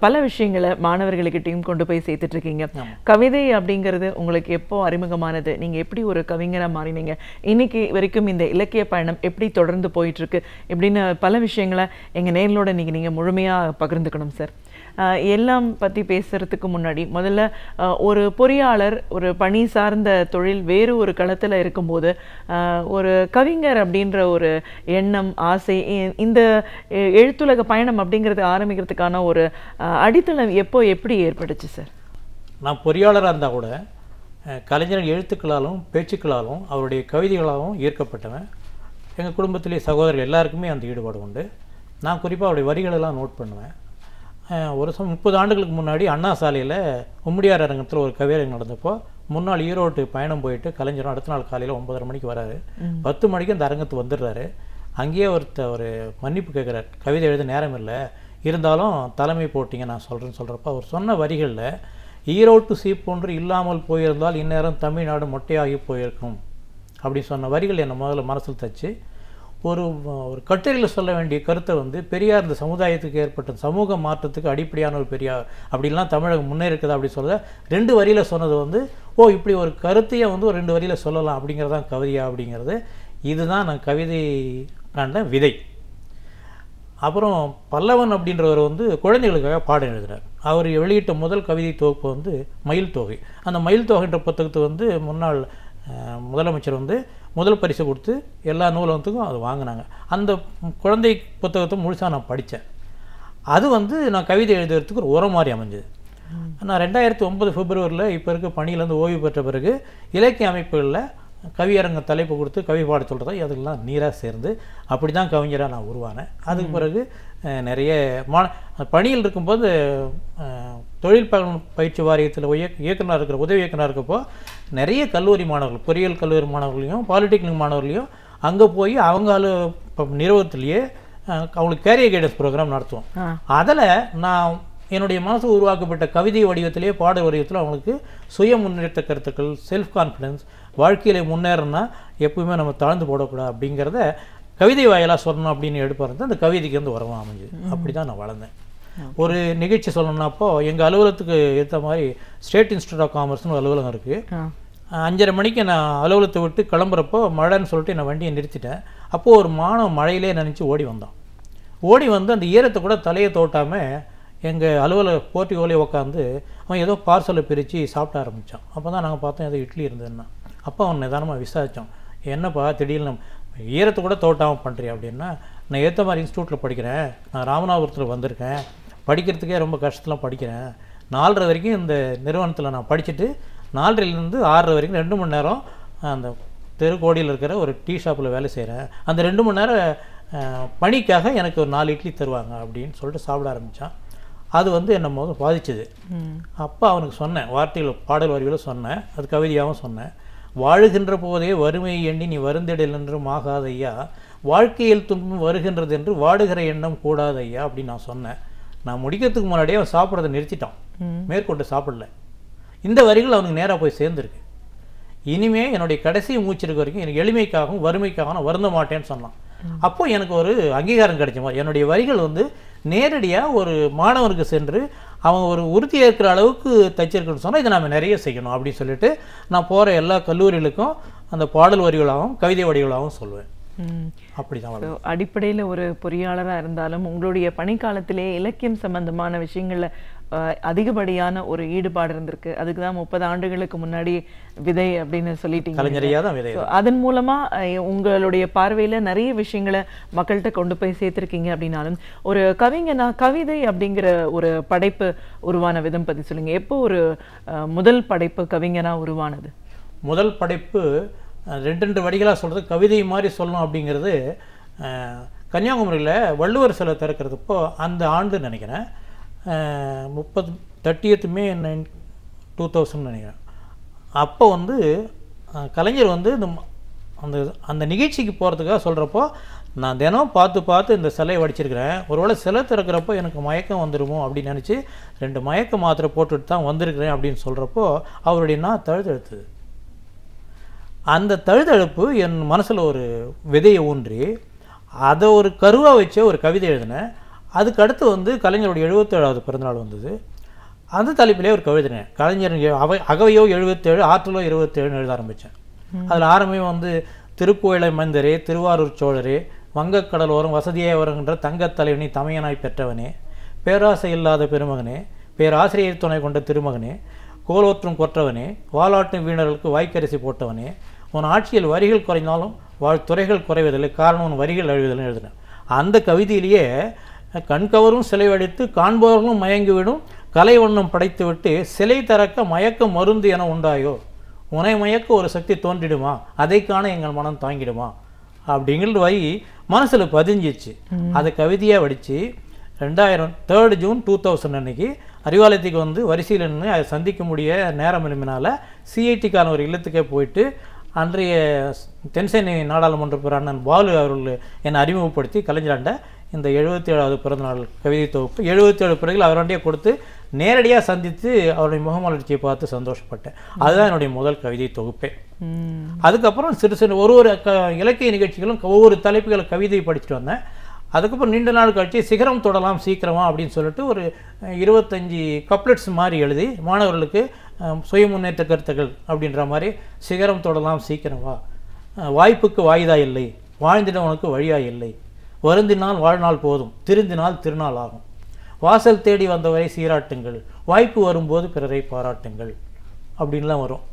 Speaker 4: பல விஷயங்களை மாணவர்களுக்கிட்டையும் கொண்டு போய் சேர்த்துட்டு இருக்கீங்க. கவிதை அப்படிங்கிறது உங்களுக்கு எப்போ அறிமுகமானது? நீங்க எப்படி ஒரு கவிஞரா மாறினீங்க? இன்னைக்கு வரைக்கும் இந்த இலக்கிய பயணம் எப்படி தொடர்ந்து போயிட்டு இருக்கு இப்படின்னு பல விஷயங்களை எங்க நேர்களோட நீங்க முழுமையா பகிர்ந்துக்கணும் சார். எல்லாம் பற்றி பேசுறதுக்கு முன்னாடி முதல்ல ஒரு பொறியாளர், ஒரு பணி சார்ந்த தொழில் வேறு ஒரு களத்தில் இருக்கும்போது ஒரு கவிஞர் அப்படின்ற ஒரு எண்ணம், ஆசை, இந்த எழுத்துலக பயணம் அப்படிங்கிறது ஆரம்பிக்கிறதுக்கான ஒரு அடித்தளம் எப்படி ஏற்பட்டுச்சு சார்?
Speaker 5: நான் பொறியாளராக இருந்தால் கூட கலைஞர் எழுத்துக்களாலும் பேச்சுக்களாலும் அவருடைய கவிதைகளாலும் ஈர்க்கப்பட்டவன். எங்கள் குடும்பத்திலே சகோதரர்கள் எல்லாருக்குமே அந்த ஈடுபாடு உண்டு. நான் குறிப்பாக அவருடைய வரிகளெல்லாம் நோட் பண்ணுவேன். ஒரு 30 ஆண்டுகளுக்கு முன்னாடி அண்ணா சாலையில் உம்முடியார் அரங்கத்தில் ஒரு கவியரங்கம் நடந்தப்போ முன்னாள் ஈரோட்டு பயணம் போயிட்டு கலைஞரும் அடுத்த நாள் காலையில் 9:30 மணிக்கு வராரு. 10 மணிக்கு அந்த அரங்கத்துக்கு வந்துடுறாரு. அங்கேயே ஒரு மன்னிப்பு கேட்குறார். கவிதை எழுத நேரம் இல்லை, இருந்தாலும் தலைமை போட்டிங்க நான் சொல்கிறப்ப அவர் சொன்ன வரிகளில் ஈரோட்டு சீப்பொன்று இல்லாமல் போயிருந்தால் இந்நேரம் தமிழ்நாடு மொட்டையாகி போயிருக்கும் அப்படி சொன்ன வரிகள் என்னை முதல்ல மனசில் தச்சு ஒரு கட்டுரையில் சொல்ல வேண்டிய கருத்தை பெரியார் இந்த சமுதாயத்துக்கு ஏற்பட்ட சமூக மாற்றத்துக்கு அடிப்படையான ஒரு பெரியார் அப்படின்லாம் தமிழகம் முன்னேறிக்குதா அப்படி சொல்ல 2 வரியில் சொன்னது இப்படி ஒரு கருத்தையே ஒரு 2 வரியில் சொல்லலாம் அப்படிங்கிறதான் கவிதையா அப்படிங்கிறது. இதுதான் நான் கவிதை காண்ட விதை. அப்புறம் பல்லவன் அப்படின்றவர் குழந்தைகளுக்காக பாடம் எழுதுகிறார். அவர் வெளியிட்ட முதல் கவிதை தொகுப்பு மயில் தொகை. அந்த மயில் தொகைன்ற புத்தகத்தை முன்னாள் முதலமைச்சர் முதல் பரிசு கொடுத்து எல்லா நூலகத்துக்கும் அது வாங்கினாங்க. அந்த குழந்தை புத்தகத்தை முழுசாக நான் படித்தேன். அது நான் கவிதை எழுதுறதுக்கு ஒரு உரம் மாதிரி அமைஞ்சது. நான் 2009 பிப்ரவரியில் இப்போ இருக்க பணியிலேருந்து ஓய்வு பெற்ற பிறகு இலக்கிய அமைப்புகளில் கவியரங்க தலைப்பு கொடுத்து கவி பாட சொல்கிறதா அதெல்லாம் நீராக சேர்ந்து அப்படி தான் கவிஞராக நான் உருவானேன். அதுக்கு பிறகு நிறைய பணியில் இருக்கும்போது தொழில் பயிற்சி வாரியத்தில் இயக்குனர் இருக்கிற உதவி இயக்குனர் இருக்கப்போ நிறைய கல்லூரி மாணவர்கள், பொறியியல் கல்லூரி மாணவர்களையும் பாலிடெக்னிக் மாணவர்களையும் அங்கே போய் அவங்க நிறுவனத்திலேயே அவங்களுக்கு கேரியர் கைடன்ஸ் ப்ரோக்ராம் நடத்துவோம். அதில் நான் என்னுடைய மனசு உருவாக்கப்பட்ட கவிதை வடிவத்திலேயே பாட வடிவத்தில் அவங்களுக்கு சுய முன்னேற்ற கருத்துக்கள், செல்ஃப் கான்ஃபிடென்ஸ், வாழ்க்கையில் முன்னேறனா எப்பவுமே நம்ம தாழ்ந்து போடக்கூடாது அப்படிங்கிறத கவிதை வாயிலாக சொல்லணும் அப்படின்னு எடுப்பாரு. அந்த கவிதைக்கு வரவும் அமைஞ்சுது. அப்படி தான் நான் வளர்ந்தேன். ஒரு நிகழ்ச்சி சொல்லணும்னாப்போ எங்கள் அலுவலகத்துக்கு ஏற்ற மாதிரி ஸ்டேட் இன்ஸ்டியூட் ஆஃப் காமர்ஸ்னு ஒரு அலுவலகம் இருக்குது. 5:30 மணிக்கு நான் அலுவலகத்தை விட்டு கிளம்புறப்போ மழைன்னு சொல்லிட்டு நான் வண்டியை நிறுத்திட்டேன். அப்போது ஒரு மாணவன் மழையிலே நினச்சி ஓடி வந்தான். ஓடி அந்த ஈரத்தை கூட தலையை தோட்டாமல் எங்கள் அலுவலக போர்ட்டிகோலே உட்காந்து அவன் ஏதோ பார்சலை பிரித்து சாப்பிட ஆரம்பித்தான். அப்போ தான் நாங்கள் பார்த்தோம் ஏதோ இட்லி இருந்ததுன்னா. அப்போ அவன் நிதானமாக விசாரித்தோம், என்னப்பா திடீர்னு ஈரத்தை கூட தோட்டாமல் பண்ணுறியா அப்படின்னா, நான் ஏற்ற மாதிரி இன்ஸ்டியூட்டில் படிக்கிறேன், நான் ராமநாதபுரத்தில் வந்திருக்கேன், படிக்கிறதுக்கே ரொம்ப கஷ்டத்தில் படிக்கிறேன், 4:30 வரைக்கும் இந்த நிறுவனத்தில் நான் படிச்சுட்டு 4:30லேருந்து 6:30 வரைக்கும் 2 மணி நேரம் அந்த தெருக்கோடியில் இருக்கிற ஒரு டீ ஷாப்பில் வேலை செய்கிறேன், அந்த 2 மணி நேரம் பணிக்காக எனக்கு ஒரு 4 இட்லி தருவாங்க அப்படின்னு சொல்லிட்டு சாப்பிட ஆரம்பித்தான். அது என்னை முதல்ல பாதிச்சது. அப்போ அவனுக்கு சொன்னேன், வார்த்தைகள் பாடல் வரிகளை சொன்னேன், அது கவிதையாகவும் சொன்னேன். வாழுகின்ற போதே வறுமையை எண்ணி நீ வருந்திடல் என்றும் ஆகாதையா, வாழ்க்கையில் துன்பம் வருகின்றது என்று வாடுகிற எண்ணம் கூடாதையா அப்படின்னு நான் சொன்னேன். நான் முடிக்கிறதுக்கு முன்னாடியே அவன் சாப்பிட்றதை நிறுத்திட்டான், மேற்கொண்டு சாப்பிடல. இந்த வரிகள் அவனுக்கு நேராக போய் சேர்ந்துருக்கு. இனிமே என்னுடைய கடைசி மூச்சு இருக்க வரைக்கும் எனக்கு எளிமைக்காகவும் வறுமைக்காகவும் நான் வருந்த மாட்டேன்னு சொன்னான். அப்போ எனக்கு ஒரு அங்கீகாரம் கிடைச்ச மாதிரி என்னுடைய வரிகள் வந்து நேரடியாக ஒரு மாணவனுக்கு சென்று அவன் ஒரு உறுதியாக இருக்கிற அளவுக்கு தைச்சிருக்குன்னு சொன்னால் இதை நாம் நிறைய செய்யணும் அப்படின்னு சொல்லிட்டு நான் போகிற எல்லா கல்லூரிகளுக்கும் அந்த பாடல் வரிகளாகவும் கவிதை வரிகளாகவும் சொல்லுவேன். அப்படிதான்
Speaker 4: அடிப்படையில் ஒரு பொறியாளராக இருந்தாலும் உங்களுடைய பணிக்காலத்திலே இலக்கியம் சம்பந்தமான விஷயங்கள்ல அதிகப்படியான ஒரு ஈடுபாடு இருந்திருக்கு. அதுக்கு தான் 30 ஆண்டுகளுக்கு முன்னாடி விதை அப்படின்னு சொல்லிட்டீங்க.
Speaker 5: கலைஞரையாக தான் விதை.
Speaker 4: அதன் மூலமா உங்களுடைய பார்வையில நிறைய விஷயங்களை மக்கள்கிட்ட கொண்டு போய் சேர்த்திருக்கீங்க. அப்படின்னாலும் ஒரு கவிஞனா கவிதை அப்படிங்கிற ஒரு படைப்பு உருவான விதம் பத்தி சொல்லுங்க. எப்போ ஒரு முதல் படைப்பு கவிஞனா உருவானது?
Speaker 5: முதல் படைப்பு ரெண்டு வடிகளாக சொல்கிறது கவிதை மாதிரி சொல்லணும் அப்படிங்கிறது கன்னியாகுமரியில் வள்ளுவர் சிலை திறக்கிறதுப்போ அந்த ஆண்டு நினைக்கிறேன் 30 மே 2000 நினைக்கிறேன். அப்போ வந்து கலைஞர் வந்து அந்த அந்த நிகழ்ச்சிக்கு போகிறதுக்காக சொல்கிறப்போ நான் தினம் பார்த்து இந்த சிலையை வடிச்சிருக்கிறேன், ஒருவேளை சிலை திறக்கிறப்போ எனக்கு மயக்கம் வந்துடுமோ அப்படின்னு நினச்சி 2 மயக்க மாத்திரை போட்டுட்டு தான் வந்திருக்கிறேன் அப்படின்னு சொல்கிறப்போ அவருடைய நான் தழுதழுத்துது. அந்த தழுதழுப்பு என் மனசில் ஒரு விதையை ஊன்றி அதை ஒரு கருவாக வச்சு ஒரு கவிதை எழுதினேன். அதுக்கு அடுத்து வந்து கலைஞருடைய 77வது பிறந்தநாள் வந்தது. அந்த தலைப்பிலே ஒரு கவிதைனேன். கலைஞர் அகவையோ 77 ஆற்றலோ 27 எழுத ஆரம்பித்தேன். அதில் ஆரம்பமே வந்து திருப்புவளை மந்தரே திருவாரூர் சோழரே வங்கக்கடலோரம் வசதியே வருகின்ற தங்கத் தலைவனி தமையனாய் பெற்றவனே பேராசை இல்லாத பெருமகனே பேராசிரியர் துணை கொண்ட திருமகனே கோலோற்றும் கொற்றவனே வாலாட்டும் வீணர்களுக்கு வாய்க்கரிசி போட்டவனே உன் ஆட்சியில் வரிகள் குறைந்தாலும் வாழ்த்துறைகள் குறைவதில்லை, காரணம் உன் வரிகள் அழிவதில்லை எழுதினேன். அந்த கவிதையிலேயே கண்கவரும் சிலை வடித்து காண்பவர்களும் மயங்கிவிடும் கலை வண்ணம் படைத்து விட்டு சிலை திறக்க மயக்க மருந்து என உண்டாயோ உனை மயக்க ஒரு சக்தி தோன்றிடுமா அதை காண எங்கள் மனம் தாங்கிடுமா அப்படிங்கிற வரி மனசில் பதிஞ்சிச்சு. அதை கவிதையாக வடித்து 3 ஜூன் 2000 அன்னைக்கு அறிவாலயத்துக்கு வந்து வரிசையில் நின்று அதை சந்திக்க முடிய நேரம் எழுப்பினால சிஐடிக்கான ஒரு இல்லத்துக்கே போயிட்டு அன்றைய தென்சென்னை நாடாளுமன்ற அண்ணன் பாலு அவர்கள் என்னை அறிமுகப்படுத்தி கலைஞராண்ட இந்த 77வது பிறந்தநாள் கவிதை தொகுப்பு 77 பிறகு அவராண்டியே கொடுத்து நேரடியாக சந்தித்து அவருடைய முகமலர்ச்சியை பார்த்து சந்தோஷப்பட்டேன். அதுதான் என்னுடைய முதல் கவிதை தொகுப்பே. அதுக்கப்புறம் சிறு ஒரு இலக்கிய நிகழ்ச்சிகளும் ஒவ்வொரு தலைப்புகளை கவிதை படிச்சுட்டு வந்தேன். அதுக்கப்புறம் நீண்ட நாள் கழிச்சு சிகரம் தொடலாம் சீக்கிரமா அப்படின்னு சொல்லிட்டு ஒரு 25 கப்லெட்ஸ் மாதிரி எழுதி மாணவர்களுக்கு சுய முன்னேற்ற கருத்துக்கள் அப்படின்ற மாதிரி சிகரம் தொடலாம் சீக்கிரமா வாய்ப்புக்கு வாய்தா இல்லை வாழ்ந்திடவனுக்கு வழியா இல்லை வருந்தினால் வாழ்நாள் போதும் திருந்தினால் திருநாள் ஆகும் வாசல் தேடி வந்தவரை சீராட்டுங்கள் வாய்ப்பு வரும்போது பிறரை பாராட்டுங்கள் அப்படின்லாம் வரும்.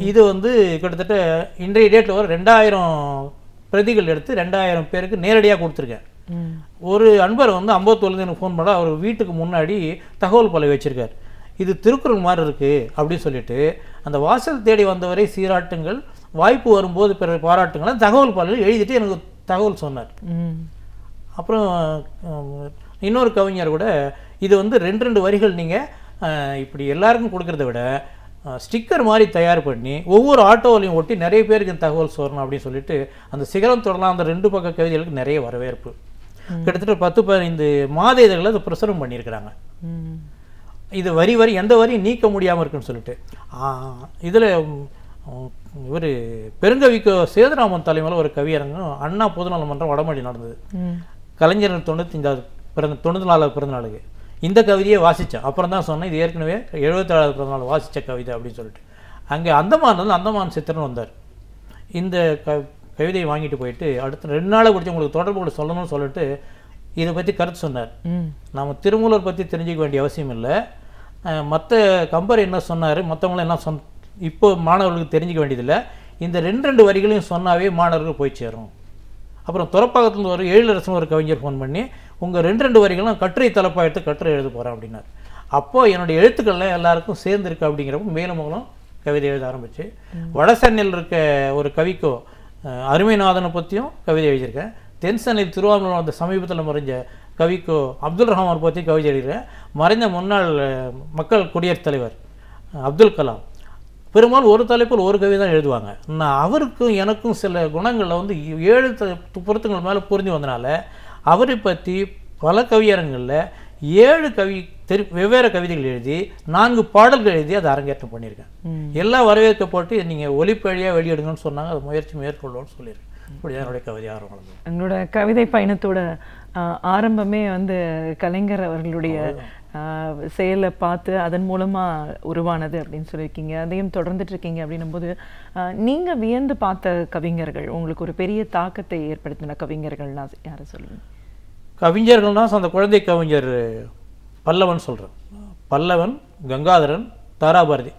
Speaker 5: இது வந்து கிட்டத்தட்ட இன்றைய டேட்டில் வர 2000 பிரதிகள் எடுத்து 2000 பேருக்கு நேரடியாக கொடுத்துருக்கேன். ஒரு அன்பர் வந்து அம்பத்தூர்லேருந்து எனக்கு ஃபோன் பண்ணால் அவர் வீட்டுக்கு முன்னாடி தகவல் பலகை வச்சுருக்கார். இது திருக்குறள் மாதிரி இருக்குது அப்படின்னு சொல்லிட்டு அந்த வாசல் தேடி வந்தவரை சீராட்டுங்கள் வாய்ப்பு வரும்போது பிறர் பாராட்டுங்கள் தகவல் பலகை எழுதிட்டு எனக்கு தகவல் சொன்னார். அப்புறம் இன்னொரு கவிஞர் கூட இது வந்து 2 வரிகள் நீங்கள் இப்படி எல்லாருக்கும் கொடுக்கறத விட ஸ்டிக்கர் மாதிரி தயார் பண்ணி ஒவ்வொரு ஆட்டோவிலையும் ஒட்டி நிறைய பேருக்கு தகவல் சொல்லணும் அப்படின்னு சொல்லிட்டு அந்த சிகரம் தொடரலாம் அந்த 2 பக்க கவிதைகளுக்கு நிறைய வரவேற்பு. கிட்டத்தட்ட 10-15 மாத இதழ்களை அதை பிரசுரம் பண்ணியிருக்கிறாங்க. இது வரி எந்த வரியும் நீக்க முடியாமல் இருக்குன்னு சொல்லிட்டு இதில் இவர் பெருங்கவிக்கோ சேதுராமன் தலைமையில் ஒரு கவியரங்கம் அண்ணா பொதுநல மன்றம் வடமொழி நடந்தது. கலைஞர் 94வது பிறந்தநாளுக்கு இந்த கவிதையை வாசித்தேன். அப்புறம் தான் சொன்னேன் இது ஏற்கனவே 77வது பிறந்தநாள் வாசித்த கவிதை அப்படின்னு சொல்லிட்டு. அங்கே அந்தமான் சித்திரன் வந்தார். இந்த கவிதையை வாங்கிட்டு போயிட்டு அடுத்த 2 நாளை பிடிச்சி உங்களுக்கு தொடர்பு கூட சொல்லணும்னு சொல்லிட்டு இதை பற்றி கருத்து சொன்னார். நம்ம திருமூலர் பற்றி தெரிஞ்சிக்க வேண்டிய அவசியம் இல்லை, மற்ற கம்பர் என்ன சொன்னார் மற்றவங்களும் என்ன இப்போ மாணவர்களுக்கு தெரிஞ்சிக்க வேண்டியதில்லை, இந்த 2 வரிகளையும் சொன்னாவே மாணவர்கள் போய் சேரும். அப்புறம் துறப்பாக்கத்துலேருந்து ஒரு எழிலரசன் ஒரு கவிஞர் ஃபோன் பண்ணி உங்கள் 2 வரிகளும் கட்டுரை தலைப்பாக எடுத்து கட்டுரை எழுத போகிறேன் அப்படின்னார். அப்போது என்னுடைய எழுத்துக்கள்லாம் எல்லாருக்கும் சேர்ந்துருக்கு அப்படிங்கிறப்ப மேலும் மூலம் கவிதை எழுத ஆரம்பிச்சு வடசென்னையில் இருக்க ஒரு கவிக்கோ அருமைநாதனை பற்றியும் கவிதை எழுதியிருக்கேன். தென்சென்னை திருவாரூர் அந்த சமீபத்தில் மறைஞ்ச கவிக்கோ அப்துல் ரஹ்மான் பற்றி கவிதை எழுதியிருக்கேன். மறைந்த முன்னாள் மக்கள் குடியரசுத் தலைவர் அப்துல் கலாம் பெரும்பாலும் ஒரு தலைப்பில் ஒரு கவிதை தான் எழுதுவாங்க. நான் அவருக்கும் எனக்கும் சில குணங்களில் வந்து 7 பொருத்தங்கள் மேலே புரிஞ்சு வந்தனால அவரை பற்றி பல கவியரங்களில் 7 வெவ்வேறு கவிதைகள் எழுதி 4 பாடல்கள் எழுதி அதை அரங்கேற்றம் பண்ணியிருக்கேன். எல்லாம் வரவேற்கப்பட்டு நீங்கள் ஒலிப்பழியாக வெளியிடுங்கன்னு சொன்னாங்க. அது முயற்சி மேற்கொள்ளும்னு சொல்லியிருக்கேன். இப்படி என்னுடைய கவிதை ஆர்வம் வளர்ந்தது.
Speaker 4: எங்களோட கவிதை பயணத்தோட ஆரம்பமே வந்து கலைஞர் அவர்களுடைய செயலை பார்த்து அதன் மூலமாக உருவானது அப்படின்னு சொல்லியிருக்கீங்க. அதையும் தொடர்ந்துட்டு இருக்கீங்க. அப்படின்னும் போது நீங்கள் வியந்து பார்த்த கவிஞர்கள், உங்களுக்கு ஒரு பெரிய தாக்கத்தை ஏற்படுத்தின கவிஞர்கள்னா யாரை சொல்லுவீங்க?
Speaker 5: கவிஞர்கள்னால் அந்த குழந்தை கவிஞர் பல்லவன் சொல்கிறேன். பல்லவன், கங்காதரன், தாராபாரதி,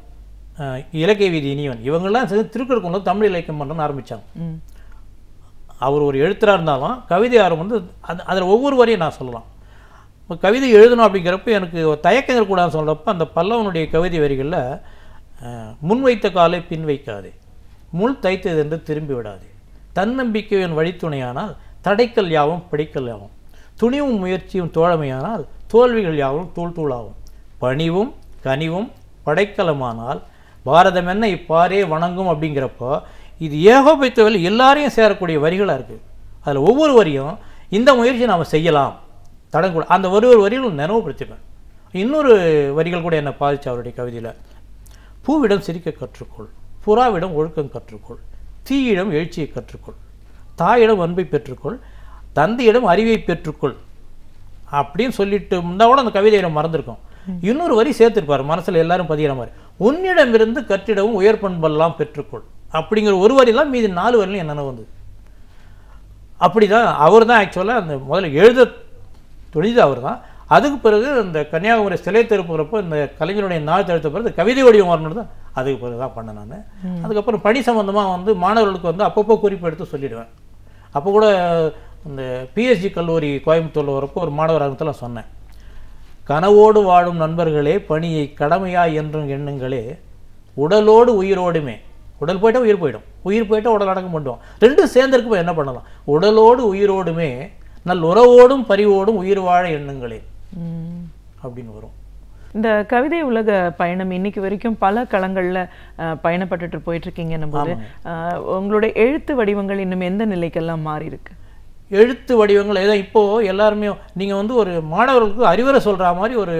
Speaker 5: இலக்கிய வீதி இனிவன், இவங்கெல்லாம் சேர்ந்து திருக்குறள் கொண்டு தமிழ் இலக்கியம் பண்ணுறன்னு ஆரம்பித்தாங்க. அவர் ஒரு எழுத்தராக இருந்தாலும் கவிதை ஆர்வம் வந்து அதில் ஒவ்வொரு வரையும் நான் சொல்லலாம். இப்போ கவிதை எழுதணும் அப்படிங்கிறப்ப எனக்கு தயக்கங்கள் கூட சொல்கிறப்ப அந்த பல்லவனுடைய கவிதை வரிகளில் முன்வைத்த காலை பின் வைக்காதே, முள் தைத்தது என்று திரும்பி விடாதே, தன்னம்பிக்கையின் வழித்துணையானால் தடைக்கல் யாவும் படிக்கல் யாவும், துணிவும் முயற்சியும் தோழமையானால் தோல்விகள் யாவும் தூள் தூளாகும், பணிவும் கனிவும் படைக்கலமானால் பாரதம் என்ன இப்பாரே வணங்கும். அப்படிங்கிறப்போ இது ஏகோபித்தவில் எல்லாரையும் சேரக்கூடிய வரிகளாக இருக்குது. அதில் ஒவ்வொரு வரியும் இந்த முயற்சி நாம் செய்யலாம் தடங்கூட அந்த ஒரு வரிகளும் நினைவுபடுத்திப்பேன். இன்னொரு வரிகள் கூட என்னை பாதிச்சு அவருடைய கவிதையில். பூவிடம் சிரிக்க கற்றுக்கொள், புறாவிடம் ஒழுக்கம் கற்றுக்கொள், தீயிடம் எழுச்சியை கற்றுக்கொள், தாயிடம் அன்பை பெற்றுக்கொள், தந்தையிடம் அறிவை பெற்றுக்கொள் அப்படின்னு சொல்லிட்டு இருந்தால் கூட அந்த கவிதையை மறந்துருக்கோம். இன்னொரு வரி சேர்த்துருப்பார் மனசில் எல்லாரும் பதிகிற மாதிரி, உன்னிடமிருந்து கற்றிடவும் உயர் பண்பெல்லாம் பெற்றுக்கொள் அப்படிங்கிற ஒரு வரிலாம் மீதி 4 வரிலும் என்னென்ன வந்தது. அப்படி தான் அவர் தான் ஆக்சுவலாக அந்த முதல்ல எழுத துணிது அவர் தான். அதுக்கு பிறகு இந்த கன்னியாகுமரி சிலை திருப்புறப்போ இந்த கலைஞருடைய நாள் தடுத்த பிறகு கவிதை வடிவம் வரணும் தான் அதுக்கு பிறகு தான் பண்ணேன் நான். அதுக்கப்புறம் பணி சம்மந்தமாக வந்து மாணவர்களுக்கு வந்து அப்பப்போ குறிப்பு எடுத்து சொல்லிடுவேன். அப்போ கூட இந்த பிஎஸ்ஜி கல்லூரி கோயம்புத்தூரில் வரப்போ ஒரு மாணவர் அரங்கத்தில் சொன்னேன், கனவோடு வாழும் நண்பர்களே பணியை கடமையா என்றும் எண்ணுங்களே, உடலோடு உயிரோடுமே, உடல் போயிட்டால் உயிர் போயிடும், உயிர் போயிட்டால் உடல் அடக்கம் பண்ணுவோம், ரெண்டும் சேர்ந்திருக்கும் என்ன பண்ணலாம், உடலோடு உயிரோடுமே நல் உறவோடும் பரிவோடும் உயிர் வாழ எண்ணுங்களே அப்படின்னு வரும்.
Speaker 4: இந்த கவிதை உலக பயணம் இன்னைக்கு வரைக்கும் பல களங்களில் பயணப்பட்டுட்டு போயிட்டு இருக்கீங்கன்னும் போது உங்களுடைய எழுத்து வடிவங்கள் இன்னும் எந்த நிலைக்கெல்லாம் மாறி இருக்கு?
Speaker 5: எழுத்து வடிவங்கள் ஏதோ இப்போது எல்லாருமே நீங்கள் வந்து ஒரு மாணவர்களுக்கு அறிவுரை சொல்கிற மாதிரி ஒரு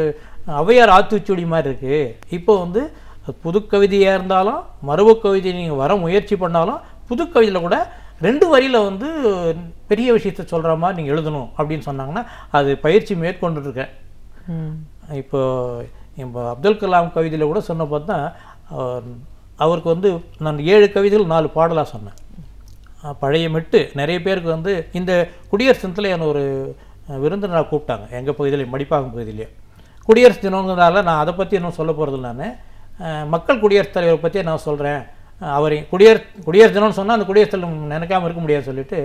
Speaker 5: ஔவையார் ஆத்துச்சூடி மாதிரி இருக்குது. இப்போ வந்து புது கவிதையாக இருந்தாலும் மரபு கவிதை நீங்கள் வர முயற்சி பண்ணாலும் புது கவிதையில் கூட 2 வரியில் வந்து பெரிய விஷயத்த சொல்கிற மாதிரி நீங்கள் எழுதணும் அப்படின்னு சொன்னாங்கன்னா அது பயிற்சி மேற்கொண்டுருக்கேன். இப்போ அப்துல் கலாம் கவிதையில் கூட சொன்ன பார்த்தா அவருக்கு வந்து நான் 7 கவிதைகள் 4 பாடலாக சொன்னேன். பழைய மெட்டு நிறைய பேருக்கு வந்து இந்த குடியரசு தினத்தில் என்னை ஒரு விருந்தினராக கூப்பிட்டாங்க எங்கள் பகுதியிலே, மடிப்பாக்கம் பகுதியிலே. குடியரசு தினங்கிறதால நான் அதை பற்றி இன்னும் சொல்ல போகிறது. நான் மக்கள் குடியரசுத் தலைவரை பற்றி நான் சொல்கிறேன். அவர் குடியரசு தினம்னு சொன்னால் அந்த குடியரசு தலைவர் நினைக்காமல் இருக்க முடியாது சொல்லிட்டு,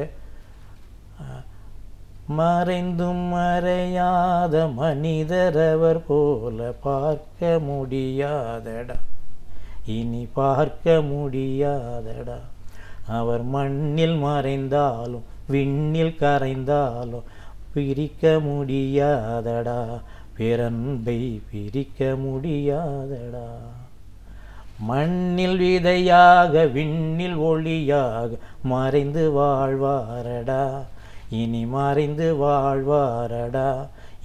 Speaker 5: மறைந்தும் மறையாத மனிதரவர் போல பார்க்க முடியாதடா, இனி பார்க்க முடியாதடா, அவர் மண்ணில் மறைந்தாலும் விண்ணில் கரைந்தாலும் பிரிக்க முடியாதடா, பிறன்பை பிரிக்க முடியாதடா, மண்ணில் விதையாக விண்ணில் ஒளியாக மறைந்து வாழ்வாரடா, இனி மறைந்து வாழ்வாரடா,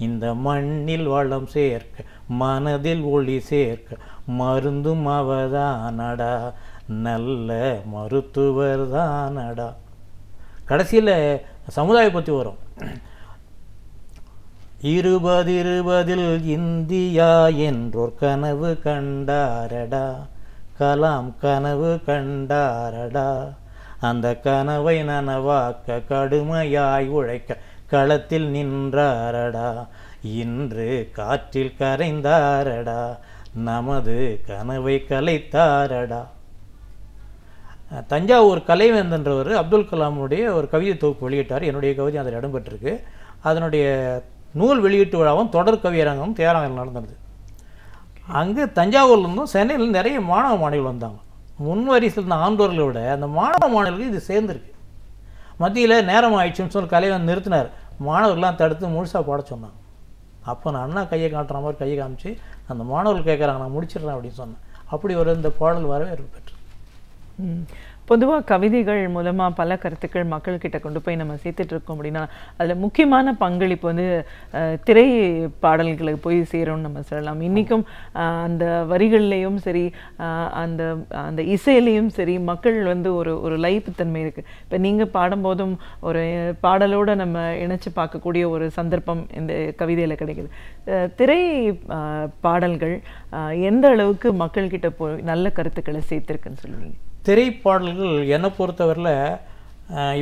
Speaker 5: இந்த மண்ணில் வளம் சேர்க்க மனதில் ஒளி சேர்க்க மருந்தும் அவதானடா, நல்ல மருத்துவர் தானடா. கடைசியில் சமுதாய பற்றி வரும். 2020 இந்தியா என்றோர் கனவு கண்டாரடா, கலாம் கனவு கண்டாரடா, அந்த கனவை நனவாக்க கடுமையாய் உழைக்க களத்தில் நின்றாரடா, இன்று காற்றில் கரைந்தாரடா, நமது கனவை கலைத்தாரடா. தஞ்சாவூர் கலைவேந்தன்றவர் அப்துல் கலாமுடைய ஒரு கவிதை தொகுப்பு வெளியிட்டார். என்னுடைய கவிதை அதில் இடம்பெற்றிருக்கு. அதனுடைய நூல் வெளியீட்டு விழாவும் தொடர் கவியரங்கம் தேராங்கல் நடந்தது. அங்கே தஞ்சாவூர்லேருந்தும் சென்னையிலேருந்து நிறைய மாணவ மாணவிகள் வந்தாங்க. முன்வரிசையில் இருந்த ஆண்டோர்களை விட அந்த மாணவ மாணவர்களுக்கு இது சேர்ந்துருக்கு. மத்தியில் நேரம் ஆயிடுச்சுன்னு சொல்லி கலைவன் நிறுத்தினார். மாணவர்கள்லாம் தடுத்து முழுசாக பாட சொன்னாங்க. அப்போ நான் அண்ணா கையை காட்டுற மாதிரி கையை காமிச்சு அந்த மாணவர்கள் கேட்குறாங்க, நான் முடிச்சிடுறேன் அப்படின்னு சொன்னேன். அப்படி ஒரு இந்த பாடல் வரவேற்பு பெற்று.
Speaker 4: பொதுவா கவிதைகள் மூலமா பல கருத்துக்கள் மக்கள் கிட்ட கொண்டு போய் நம்ம சேர்த்துட்டு இருக்கோம் அப்படின்னா அதுல முக்கியமான பங்களிப்பு வந்து திரை பாடல்களுக்கு போய் சேரும்னு நம்ம சொல்லலாம். இன்னைக்கும் அந்த வரிகள்லையும் சரி அந்த அந்த இசையிலையும் சரி மக்கள் வந்து ஒரு லயிப்புத்தன்மை இருக்கு. இப்போ நீங்க பாடும்போதும் ஒரு பாடலோட நம்ம இணைச்சு பார்க்கக்கூடிய ஒரு சந்தர்ப்பம் இந்த கவிதையில கிடைக்குது. திரை பாடல்கள் எந்த அளவுக்கு மக்கள் கிட்ட போய் நல்ல கருத்துக்களை சேர்த்திருக்குன்னு சொல்லுவீங்க?
Speaker 5: திரைப்பாடல்கள் என்னை பொறுத்தவரையில்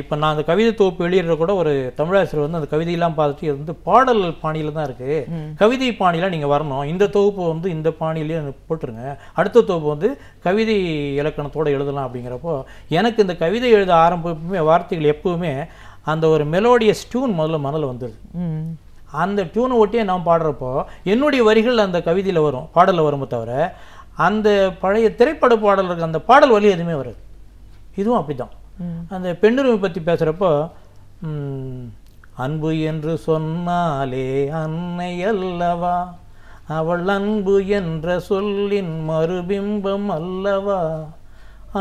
Speaker 5: இப்போ நான் அந்த கவிதை தொகுப்பு வெளியிடுற கூட ஒரு தமிழாசிரியர் வந்து அந்த கவிதையெல்லாம் பார்த்துட்டு இது வந்து பாடல் பாணியில் தான் இருக்குது, கவிதை பாணியில் நீங்கள் வரணும், இந்த தொகுப்பு வந்து இந்த பாணியிலே போட்டுருங்க, அடுத்த தொகுப்பு வந்து கவிதை இலக்கணத்தோடு எழுதலாம். அப்படிங்கிறப்போ எனக்கு இந்த கவிதை எழுத ஆரம்பமே வார்த்தைகள் எப்பவுமே அந்த ஒரு மெலோடியஸ் டியூன் முதல்ல மனதில் வந்துடுது. அந்த டியூனை ஒட்டியே நான் பாடுறப்போ என்னுடைய வரிகள் அந்த கவிதையில் வரும், பாடலில் வருமே தவிர அந்த பழைய திரைப்பட பாடலுக்கு அந்த பாடல் வழி எதுவுமே வருது. இதுவும் அப்படிதான். அந்த பெண்ணுரிமை பற்றி பேசுகிறப்போ அன்பு என்று சொன்னாலே அன்னை அல்லவா, அவள் அன்பு என்ற சொல்லின் மறுபிம்பம் அல்லவா,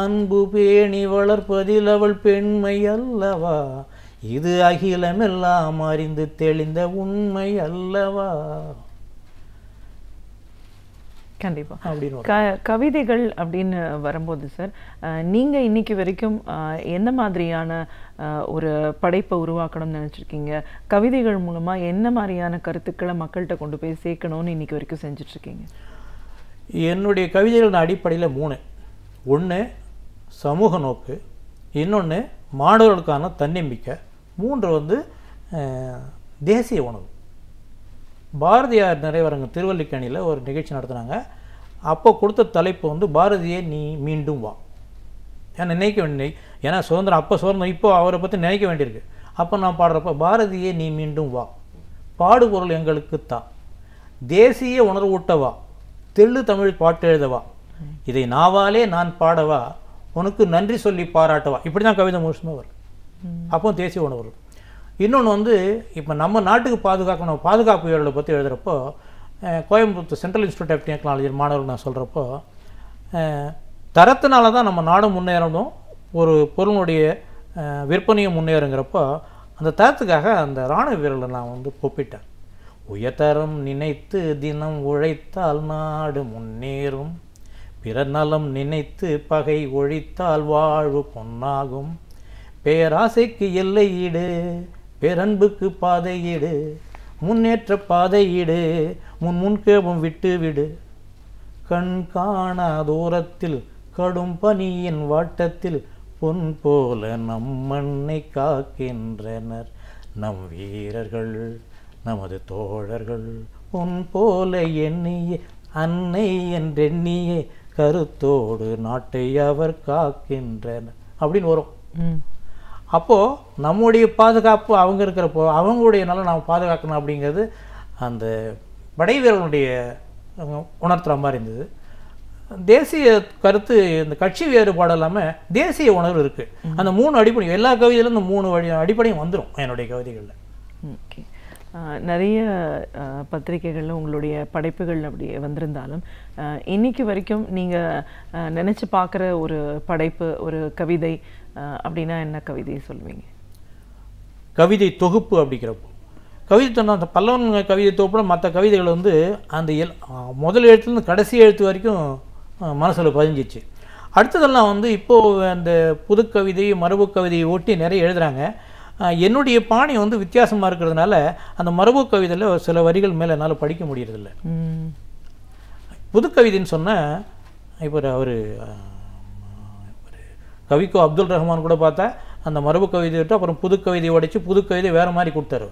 Speaker 5: அன்பு பேணி வளர்ப்பதில் அவள் பெண்மை அல்லவா, இது அகிலமெல்லாம் அறிந்து தெளிந்த உண்மை அல்லவா.
Speaker 4: கண்டிப்பா கவிதைகள் அப்படின்னு வரும்போது சார் நீங்க இன்னைக்கு வரைக்கும் என்ன மாதிரியான ஒரு படைப்பை உருவாக்கணும்னு நினைச்சிருக்கீங்க? கவிதைகள் மூலமா என்ன மாதிரியான கருத்துக்களை மக்கள்கிட்ட கொண்டு போய் சேர்க்கணும்னு இன்னைக்கு வரைக்கும் செஞ்சுட்டு இருக்கீங்க?
Speaker 5: என்னுடைய கவிதைகள் அடிப்படையில் 3. 1 சமூக நோக்கு, இன்னொன்று மாணவர்களுக்கான தன்னம்பிக்கை, 3 வந்து தேசிய உணவு. பாரதியார் நிறைவரங்கம் திருவல்லிக்கேணியில் ஒரு நிகழ்ச்சி நடத்துனாங்க. அப்போ கொடுத்த தலைப்பு வந்து பாரதியே நீ மீண்டும் வா. ஏன்னா நினைக்க வேண்டிய, ஏன்னா சுதந்திரம் அப்போ சுதந்திரம், இப்போ அவரை பற்றி நினைக்க வேண்டியிருக்கு. அப்போ நான் பாடுறப்ப பாரதியே நீ மீண்டும் வா, பாடுபொருள் எங்களுக்கு தா, தேசிய உணர்வூட்டவா, தெள்ளு தமிழ் பாட்டு எழுதவா, இதை நாவாலே நான் பாடவா, உனக்கு நன்றி சொல்லி பாராட்டவா. இப்படி தான் கவிதை முழுசுமே வரும். அப்போ தேசிய உணர்வு. இன்னொன்று வந்து இப்போ நம்ம நாட்டுக்கு பாதுகாக்கணும், பாதுகாப்பு வீரர்களை பற்றி எழுதுகிறப்போ Coimbatore central institute of technology மாணவர்கள் நான் சொல்கிறப்போ தரத்தினால தான் நம்ம நாடு முன்னேறணும், ஒரு பொருளுடைய விற்பனையும் முன்னேறுங்கிறப்போ அந்த தரத்துக்காக அந்த இராணுவ வீரர்களை நான் வந்து ஒப்பிட்டேன். உயர்தரம் நினைத்து தினம் உழைத்தால் நாடு முன்னேறும், பிற நலம் நினைத்து பகை ஒழித்தால் வாழ்வு பொன்னாகும், பேராசைக்கு எல்லையீடு பேரன்புக்கு பாதையீடு, முன்னேற்ற பாதையீடு முன்கேபம் விட்டு விடு, கண் காணா தூரத்தில் கடும் பனியின் வாட்டத்தில் பொன் போல நம் மண்ணை காக்கின்றனர் நம் வீரர்கள் நமது தோழர்கள், பொன் போல எண்ணியே அன்னை என்றெண்ணியே கருத்தோடு நாட்டை அவர் காக்கின்றனர் அப்படின்னு வரும். அப்போது நம்முடைய பாதுகாப்பு அவங்க இருக்கிறப்போ அவங்களுடைய நல்லா நாம் பாதுகாக்கணும் அப்படிங்கிறது அந்த படை வீரர்களுடைய உணர்த்துற மாதிரி இருந்தது. தேசிய கருத்து இந்த கட்சி வேறுபாடு இல்லாமல் தேசிய உணர்வு இருக்குது. அந்த 3 அடிப்படை எல்லா கவிதையிலும் இந்த 3 அடிப்படையும் வந்துடும் என்னுடைய கவிதைகளில்.
Speaker 4: ஓகே, நிறைய பத்திரிகைகளில் உங்களுடைய படைப்புகள் அப்படி வந்திருந்தாலும் இன்னைக்கு வரைக்கும் நீங்கள் நினச்சி பார்க்குற ஒரு படைப்பு, ஒரு கவிதை அப்படின்னா என்ன கவிதை சொல்லுவீங்க?
Speaker 5: கவிதை தொகுப்பு அப்படிங்கிறப்போ கவிதை அந்த பல்லவன் கவிதை தொகுப்புல மற்ற கவிதைகள் வந்து அந்த முதல் எழுத்துலேருந்து கடைசி எழுத்து வரைக்கும் மனசில் பதிஞ்சிச்சு. அடுத்ததெல்லாம் வந்து இப்போது அந்த புது கவிதை மரபு கவிதையை ஒட்டி நிறைய எழுதுகிறாங்க. என்னுடைய பாணி வந்து வித்தியாசமாக இருக்கிறதுனால அந்த மரபு கவிதையில் சில வரிகள் மேலே என்னால் படிக்க முடியறதில்ல. புது கவிதைன்னு சொன்னால் இப்போ அவர் கவிக்கோ அப்துல் ரஹ்மான் கூட பார்த்தா அந்த மரபு கவிதை விட்டு அப்புறம் புது கவிதையை உடைச்சு புது கவிதை வேறு மாதிரி கொடுத்தாரு.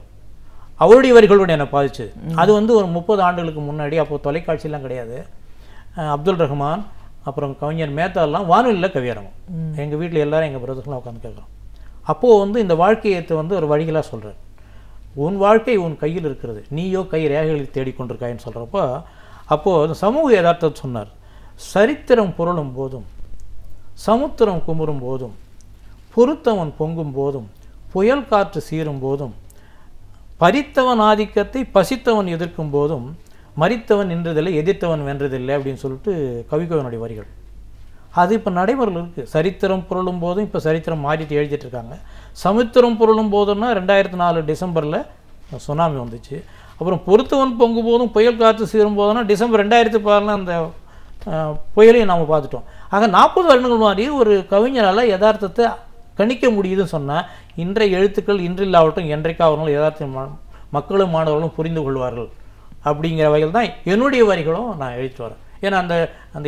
Speaker 5: அவருடைய வரிகளோடு என்னை பாதிச்சது. அது வந்து ஒரு 30 ஆண்டுகளுக்கு முன்னாடி, அப்போது தொலைக்காட்சியெலாம் கிடையாது. அப்துல் ரஹ்மான் அப்புறம் கவிஞர் மேத்தாலாம் வானொலியில் கவியரங்கம், எங்கள் வீட்டில் எல்லோரும் எங்கள் பிரதர்ஸ்லாம் உட்காந்து கேட்குறோம். அப்போது வந்து இந்த வாழ்க்கையத்தை வந்து ஒரு வழிகளாக சொல்கிறார். உன் வாழ்க்கை உன் கையில் இருக்கிறது, நீயோ கை ரேகைகளில் தேடிக்கொண்டிருக்காயின்னு சொல்கிறப்போ அப்போது சமூக யதார்த்தத்தை சொன்னார். சரித்திரம் புரளும் போதும், சமுத்திரம் குமுறும் போதும், பொறுத்தவன் பொங்கும் போதும், புயல் காற்று சீரும் போதும், பறித்தவன் ஆதிக்கத்தை பசித்தவன் எதிர்க்கும் போதும், மறித்தவன் நின்றதில்லை எதிர்த்தவன் வென்றதில்லை அப்படின்னு சொல்லிட்டு கவிக்கோவனுடைய வரிகள். அது இப்போ நடைமுறையில் இருக்குது. சரித்திரம் புரளும் போதும் இப்போ சரித்திரம் மாறிட்டு எழுதிட்டு இருக்காங்க. சமுத்திரம் புரளும் போதுன்னா 2004 டிசம்பரில் சுனாமி வந்துச்சு. அப்புறம் பொருத்தவன் பொங்கும் போதும் புயல் காற்று சீரும் போதுன்னா டிசம்பர் 2016 அந்த புயலையும் நாம் பார்த்துட்டோம். ஆக 40 வருடங்கள் மாதிரி ஒரு கவிஞரால் யதார்த்தத்தை கணிக்க முடியுதுன்னு சொன்னால் இன்றைய எழுத்துக்கள் இன்றில்லாவட்டும் என்றைக்காவர்களும் யதார்த்த மக்களும் மாணவர்களும் புரிந்து கொள்வார்கள் அப்படிங்கிற வகையில் தான் என்னுடைய வரிகளும் நான் எழுதிட்டு வரேன். ஏன்னா அந்த அந்த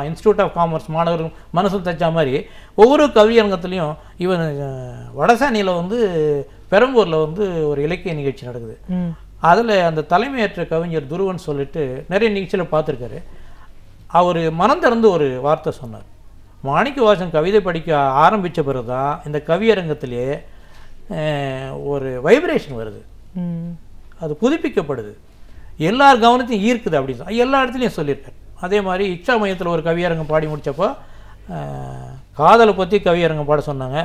Speaker 5: இன்ஸ்டியூட் ஆஃப் காமர்ஸ் மாணவர்கள் மனசில் தைச்ச மாதிரி ஒவ்வொரு கவியரங்கத்துலேயும் இவன் வடசானியில் வந்து பெரம்பூரில் வந்து ஒரு இலக்கிய நிகழ்ச்சி நடக்குது. அதில் அந்த தலைமையேற்ற கவிஞர் துருவன் சொல்லிட்டு நிறைய நிகழ்ச்சியில் பார்த்துருக்காரு. அவர் மனம் திறந்து ஒரு வார்த்தை சொன்னார். மாணிக்கவாசன் கவிதை படிக்க ஆரம்பித்த பிறகு தான் இந்த கவியரங்கத்திலே ஒரு வைப்ரேஷன் வருது, அது புதுப்பிக்கப்படுது, எல்லார் கவனத்தையும் ஈர்க்குது அப்படின்னு எல்லா இடத்துலையும் சொல்லியிருக்காரு. அதே மாதிரி இச்சா மையத்தில் ஒரு கவியரங்கம் பாடி முடித்தப்போ காதலை பற்றி கவியரங்கம் பாட சொன்னாங்க.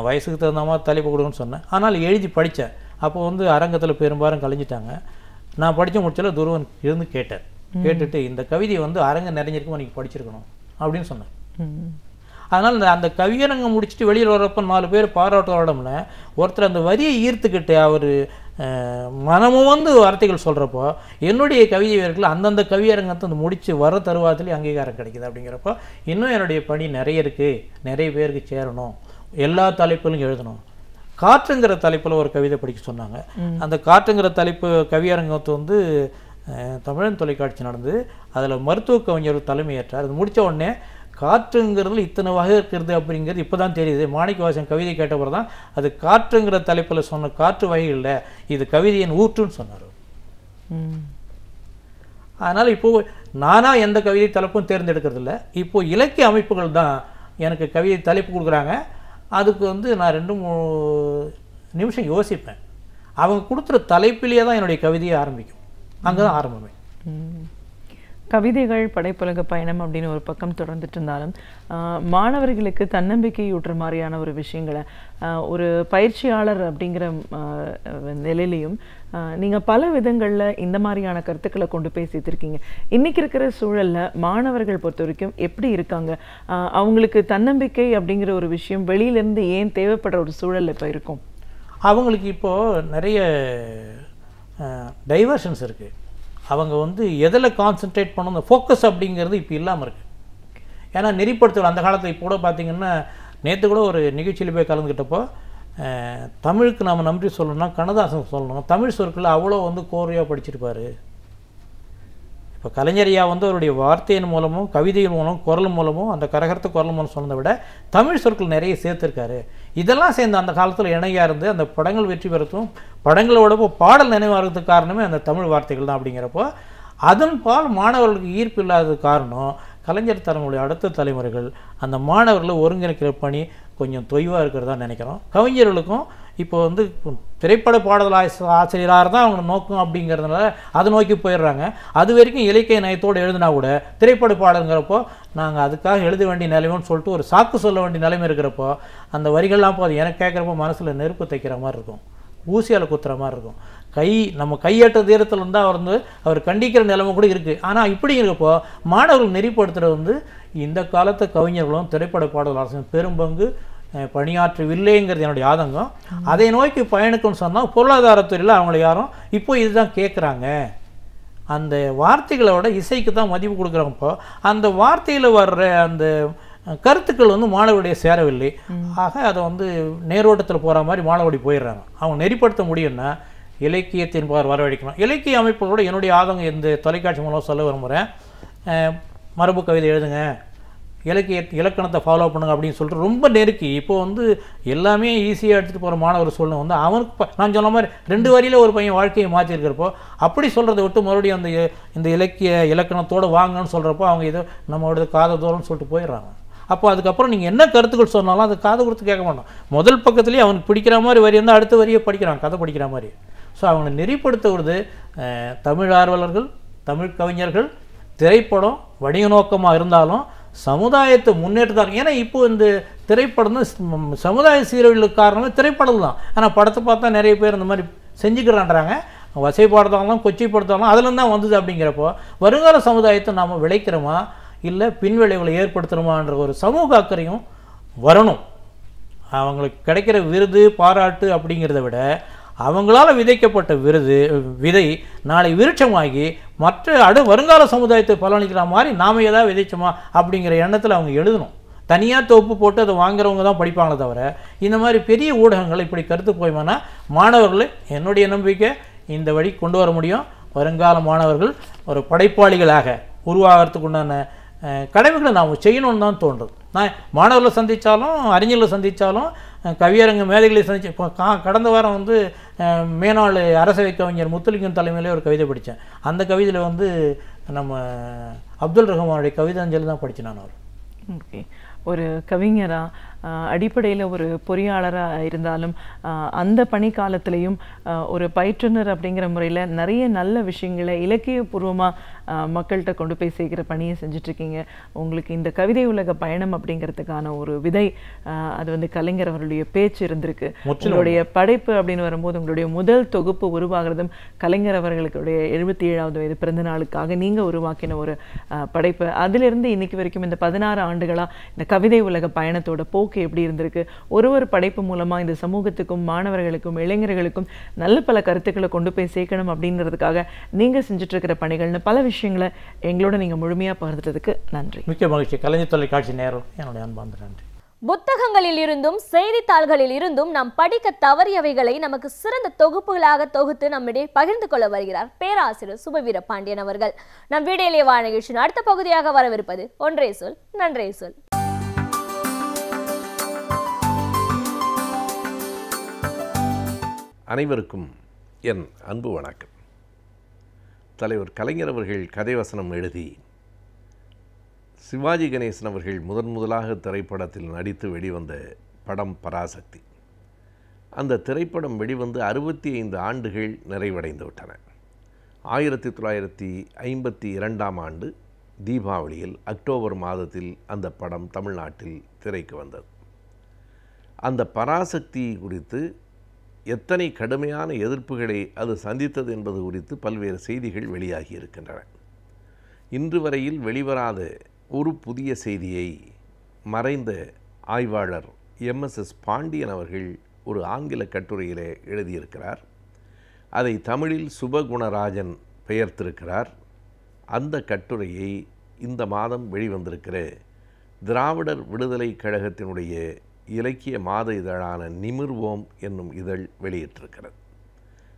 Speaker 5: வயசுக்கு தகுந்த மாதிரி தலைப்பு கொடுக்குன்னு சொன்னேன். ஆனால் எழுதி படித்தேன். அப்போ வந்து அரங்கத்தில் பெரும்பாலும் கலைஞ்சிட்டாங்க. நான் படித்து முடிச்சால துருவன் இருந்து கேட்டார். கேட்டுட்டு இந்த கவிதையை வந்து அரங்கம் நிறைஞ்சிருக்கும் நீங்கள் படிச்சிருக்கணும் அப்படின்னு சொன்னேன். அதனால் அந்த கவியரங்கம் முடிச்சுட்டு வெளியில் வரப்போ 4 பேர் பாராட்டுறோம்ல ஒருத்தர் அந்த வரியை ஈர்த்துக்கிட்டு அவர் மனமும் வந்து வார்த்தைகள் சொல்கிறப்போ என்னுடைய கவிதை வீரர்கள் அந்தந்த கவியரங்கத்தை அந்த முடித்து வர தருவாத்திலே அங்கீகாரம் கிடைக்குது. அப்படிங்கிறப்போ இன்னும் என்னுடைய பணி நிறைய இருக்குது, நிறைய பேருக்கு சேரணும், எல்லா தலைப்பிலும் எழுதணும். காற்றுங்கிற தலைப்பில் ஒரு கவிதை படிக்க சொன்னாங்க. அந்த காற்றுங்கிற தலைப்பு கவியரங்கத்தை வந்து தமிழன் தொலைக்காட்சி நடந்து அதில் மருத்துவ கவிஞர் தலைமையேற்றார். அது முடித்த உடனே காற்றுங்கிறதுல இத்தனை வகை இருக்கிறது அப்படிங்கிறது இப்போ தான் தெரியுது. மாணிக்கவாசன் கவிதை கேட்டப்பறம் தான் அது காற்றுங்கிற தலைப்பில் சொன்ன காற்று வகைகளில் இது கவிதையின் ஊற்றுன்னு சொன்னார். அதனால் இப்போது நானாக எந்த கவிதை தலைப்பும் தேர்ந்தெடுக்கிறதில்ல. இப்போது இலக்கிய அமைப்புகள் தான் எனக்கு கவிதை தலைப்பு கொடுக்குறாங்க. அதுக்கு வந்து நான் 2-3 நிமிஷம் யோசிப்பேன். அவங்க கொடுத்துற தலைப்பிலேயே தான் என்னுடைய கவிதையை ஆரம்பிக்கும். அங்கே தான் ஆரம்பமே.
Speaker 4: கவிதைகள் படைப்புலக பயணம் அப்படின்னு ஒரு பக்கம் தொடர்ந்துட்டு இருந்தாலும் மாணவர்களுக்கு தன்னம்பிக்கை ஊட்டுற மாதிரியான ஒரு விஷயங்களை ஒரு பயிற்சியாளர் அப்படிங்கிற நிலையிலையும் நீங்கள் பல விதங்களில் இந்த மாதிரியான கருத்துக்களை கொண்டு போய் சேர்த்துருக்கீங்க. இன்றைக்கி இருக்கிற சூழலில் மாணவர்கள் பொறுத்த வரைக்கும் எப்படி இருக்காங்க? அவங்களுக்கு தன்னம்பிக்கை அப்படிங்கிற ஒரு விஷயம் வெளியிலேருந்து ஏன் தேவைப்படுற ஒரு சூழலில் இப்போ இருக்கும்?
Speaker 5: அவங்களுக்கு இப்போது நிறைய டைவர்ஷன்ஸ் இருக்குது. அவங்க வந்து எதில் கான்சென்ட்ரேட் பண்ணணும், ஃபோக்கஸ் அப்படிங்கிறது இப்போ இல்லாமல் இருக்குது. ஏன்னா நெறிப்படுத்தல் அந்த காலத்தில் இப்போ கூட பார்த்திங்கன்னா நேற்று கூட ஒரு நிகழ்ச்சியில் போய் கலந்துக்கிட்டப்போ தமிழுக்கு நாம் நன்றி சொல்லணும்னா கண்ணதாசன் சொல்லணும். தமிழ் சொற்கள் அவ்வளோ வந்து கோர்வையாக படிச்சிருப்பார். இப்போ கலைஞரையா வந்து அவருடைய வார்த்தையின் மூலமும் கவிதையின் மூலம் குரல் மூலமும் அந்த கரகரத்து குரல் மூலம் சொன்னதை விட தமிழ் சொற்கள் நிறைய சேர்த்துருக்காரு. இதெல்லாம் சேர்ந்து அந்த காலத்தில் இணையாக இருந்து அந்த படங்கள் வெற்றி பெறத்தும் படங்களோட பாடல் நினைவாகிறதுக்கு காரணமே அந்த தமிழ் வார்த்தைகள் தான். அப்படிங்கிறப்போ அதன் பால் மாணவர்களுக்கு ஈர்ப்பு இல்லாதது காரணம் கலைஞர் தலைமுறை அடுத்த தலைமுறைகள் அந்த மாணவர்களை ஒருங்கிணைக்கிற பணி கொஞ்சம் தொய்வாக இருக்கிறதா நினைக்கிறோம். கவிஞர்களுக்கும் இப்போ வந்து திரைப்பட பாடல் ஆசிரியராக தான் அவங்க நோக்கம் அப்படிங்கிறதுனால அதை நோக்கி போயிடுறாங்க. அது வரைக்கும் இலக்கிய நயத்தோடு எழுதினா கூட திரைப்பட பாடலுங்கிறப்போ நாங்கள் அதுக்காக எழுத வேண்டிய நிலைமைன்னு சொல்லிட்டு ஒரு சாக்கு சொல்ல வேண்டிய நிலைமை இருக்கிறப்போ அந்த வரிகள்லாம் போது எனக்கு கேட்குறப்போ மனசில் நெருப்பு தைக்கிற மாதிரி இருக்கும், ஊசியால் குத்துற மாதிரி இருக்கும். நம்ம கையற்ற தீரத்தில் இருந்தால் அவர் கண்டிக்கிற நிலைமை கூட இருக்குது. ஆனால் இப்படி இருக்கப்போ மாணவர்கள் நெறிப்படுத்துறது வந்து இந்த காலத்து கவிஞர்களும் திரைப்பட பாடல் ஆசிரியர் பெரும்பங்கு பணியாற்றவில்லைங்கிறது என்னுடைய ஆதங்கம். அதை நோக்கி பயணிக்கும்னு சொன்னால் பொருளாதாரத்துறையில் அவங்கள யாரும் இப்போ இதுதான் கேட்குறாங்க. அந்த வார்த்தைகளோட இசைக்கு தான் மதிப்பு கொடுக்குறப்போ அந்த வார்த்தையில் வர்ற அந்த கருத்துக்கள் வந்து மாணவருடைய சேரவில்லை. ஆக அதை வந்து நேரோட்டத்தில் போகிற மாதிரி மாணவடி போயிடுறாங்க. அவங்க நெறிப்படுத்த முடியும்னா இலக்கியத்தின் பார் வரவழைக்கணும். இலக்கிய அமைப்புகளோட என்னுடைய ஆதங்கம் இந்த தொலைக்காட்சி மூலம் சொல்ல விரும்புகிறேன். மரபு கவிதை எழுதுங்க, இலக்கணத்தை ஃபாலோ பண்ணுங்க அப்படின்னு சொல்லிட்டு ரொம்ப நெருக்கி இப்போ வந்து எல்லாமே ஈஸியாக எடுத்துகிட்டு போகிற மாணவர் சொல்ல வந்து அவனுக்கு நான் சொன்ன மாதிரி 2 வரியில் ஒரு பையன் வாழ்க்கையை மாற்றிருக்கிறப்போ அப்படி சொல்கிறத விட்டு மறுபடியும் அந்த இந்த இலக்கணத்தோடு வாங்கன்னு சொல்கிறப்போ அவங்க இதை நம்மளோட காத தூரம்னு சொல்லிட்டு போயிடுறாங்க. அப்போ அதுக்கப்புறம் நீங்கள் என்ன கருத்துக்கள் சொன்னாலும் அது காது கொடுத்து கேட்க மாட்டோம். முதல் பக்கத்துலேயே அவனுக்கு பிடிக்கிற மாதிரி வரி இருந்தால் அடுத்த வரியை படிக்கிறான், கதை படிக்கிற மாதிரி. ஸோ அவங்களை நெறிப்படுத்துவது தமிழ் ஆர்வலர்கள், தமிழ் கவிஞர்கள், திரைப்படம் வணிக நோக்கமாக இருந்தாலும் சமுதாயத்தை முன்னேற்றத்தான். ஏன்னா இப்போ இந்த திரைப்படம் தான் சமுதாய சீரழிவுக்கு காரணமே திரைப்படம் தான். ஆனால் படத்தை பார்த்தா நிறைய பேர் இந்த மாதிரி செஞ்சுக்கிறான்றாங்க. வசைப்படுத்தாலும் கொச்சைப்படுத்தாலும் அதில் தான் வந்தது. அப்படிங்கிறப்போ வருங்கால சமுதாயத்தை நாம் விளைக்கிறோமா இல்லை பின்விளைவுகளை ஏற்படுத்தணுமான்ற ஒரு சமூக அக்கறையும் வரணும். அவங்களுக்கு கிடைக்கிற விருது பாராட்டு அப்படிங்கிறத விட அவங்களால் விதைக்கப்பட்ட விதை நாளை விருட்சமாகி மற்ற வருங்கால சமுதாயத்தை பலனளிக்கிற மாதிரி நாம் ஏதாவது விதைச்சோமா அப்படிங்கிற எண்ணத்தில் அவங்க எழுதணும். தனியாக தொகுப்பு போட்டு அதை வாங்குறவங்க தான் படிப்பாங்களே தவிர இந்த மாதிரி பெரிய ஊடகங்கள் இப்படி கருத்து போய்மானா மாணவர்கள் என்னுடைய நம்பிக்கை இந்த வழி கொண்டு வர முடியும். வருங்கால மாணவர்கள் ஒரு படைப்பாளிகளாக உருவாகிறதுக்கு உண்டான கடமைகளை நாம் செய்யணும்னு தான் தோன்றுது. நான் மாணவர்களை சந்தித்தாலும் அறிஞர்களை சந்தித்தாலும் கவியரங்க மேதைகளை சந்திச்சு இப்போ கடந்த வாரம் வந்து மேனாள் அரசவை கவிஞர் முத்துலிங்கம் தலைமையிலே ஒரு கவிதை படித்தேன். அந்த கவிதையில் வந்து நம்ம அப்துல் ரஹ்மானுடைய கவிதாஞ்சலி தான் படித்தேன் நான். அவர்
Speaker 4: ஓகே, ஒரு கவிஞராக அடிப்படையில் ஒரு பொறியாளராக இருந்தாலும் அந்த பணிக்காலத்திலையும் ஒரு பயிற்றுனர் அப்படிங்கிற முறையில் நிறைய நல்ல விஷயங்களை இலக்கியபூர்வமாக மக்கள்கிட்ட கொண்டு போய் சேர்க்கிற பணியை செஞ்சிட்ருக்கீங்க. உங்களுக்கு இந்த கவிதை உலக பயணம் அப்படிங்கிறதுக்கான ஒரு விதை அது வந்து கலைஞர் அவருடைய பேச்சு இருந்திருக்கு. உங்களுடைய படைப்பு அப்படின்னு வரும்போது உங்களுடைய முதல் தொகுப்பு உருவாகிறதும் கலைஞர் அவர்களுடைய 77வது வயது பிறந்த நாளுக்காக நீங்கள் உருவாக்கின ஒரு படைப்பு. அதிலிருந்து இன்னைக்கு வரைக்கும் இந்த 16 ஆண்டுகளாக இந்த கவிதை உலக பயணத்தோட போக்கு எப்படி இருந்திருக்கு? ஒரு படைப்பு மூலமா இந்த சமூகத்துக்கும் மாணவர்களுக்கும் இளைஞர்களுக்கும் நல்ல பல கருத்துக்களை கொண்டு போய் சேர்க்கணும் அப்படிங்கிறதுக்காக நீங்க செஞ்சுட்டு இருக்கிற பணிகள்னு பல விஷயங்களை எங்களோட நீங்க முழுமையா பகிர்ந்ததுக்கு நன்றி.
Speaker 5: மிக்க மகிழ்ச்சி. கலைஞர் தொலைக்காட்சி நேரம் என்னுடைய அன்பார்ந்த நன்றி.
Speaker 1: புத்தகங்களில் இருந்தும் செய்தித்தாள்களில் இருந்தும் நாம் படிக்க தவறியவைகளை நமக்கு சிறந்த தொகுப்புகளாக தொகுத்து நம்மிடையே பகிர்ந்து கொள்ள வருகிறார் பேராசிரியர் சுபவீர பாண்டியன் அவர்கள். நம் வீடியோலே வாழ நிகழ்ச்சியின் அடுத்த பகுதியாக வரவிருப்பது ஒன்றே சொல் நன்றே சொல்.
Speaker 6: அனைவருக்கும் என் அன்பு வணக்கம். தலைவர் கலைஞர் அவர்கள் கதை வசனம் எழுதி சிவாஜி கணேசன் அவர்கள் முதலாக திரைப்படத்தில் நடித்து வெளிவந்த படம் பராசக்தி. அந்த திரைப்படம் வெளிவந்து 65 ஆண்டுகள் நிறைவடைந்து விட்டன. 1952ஆம் ஆண்டு தீபாவளியில் அக்டோபர் மாதத்தில் அந்த படம் தமிழ்நாட்டில் திரைக்கு வந்தது. அந்த பராசக்தி குறித்து எத்தனை கடுமையான எதிர்ப்புகளை அது சந்தித்தது என்பது குறித்து பல்வேறு செய்திகள் வெளியாகி இருக்கின்றன. இன்று வரையில் வெளிவராத ஒரு புதிய செய்தியை மறைந்த ஆய்வாளர் எம்எஸ்எஸ் பாண்டியன் அவர்கள் ஒரு ஆங்கில கட்டுரையிலே எழுதியிருக்கிறார். அதை தமிழில் சுபகுணராஜன் பெயர்த்திருக்கிறார். அந்த கட்டுரையை இந்த மாதம் வெளிவந்திருக்கிற திராவிடர் விடுதலை கழகத்தினுடைய இலக்கிய மாத இதழான நிமிர்வோம் என்னும் இதழ் வெளியிட்டிருக்கிறது.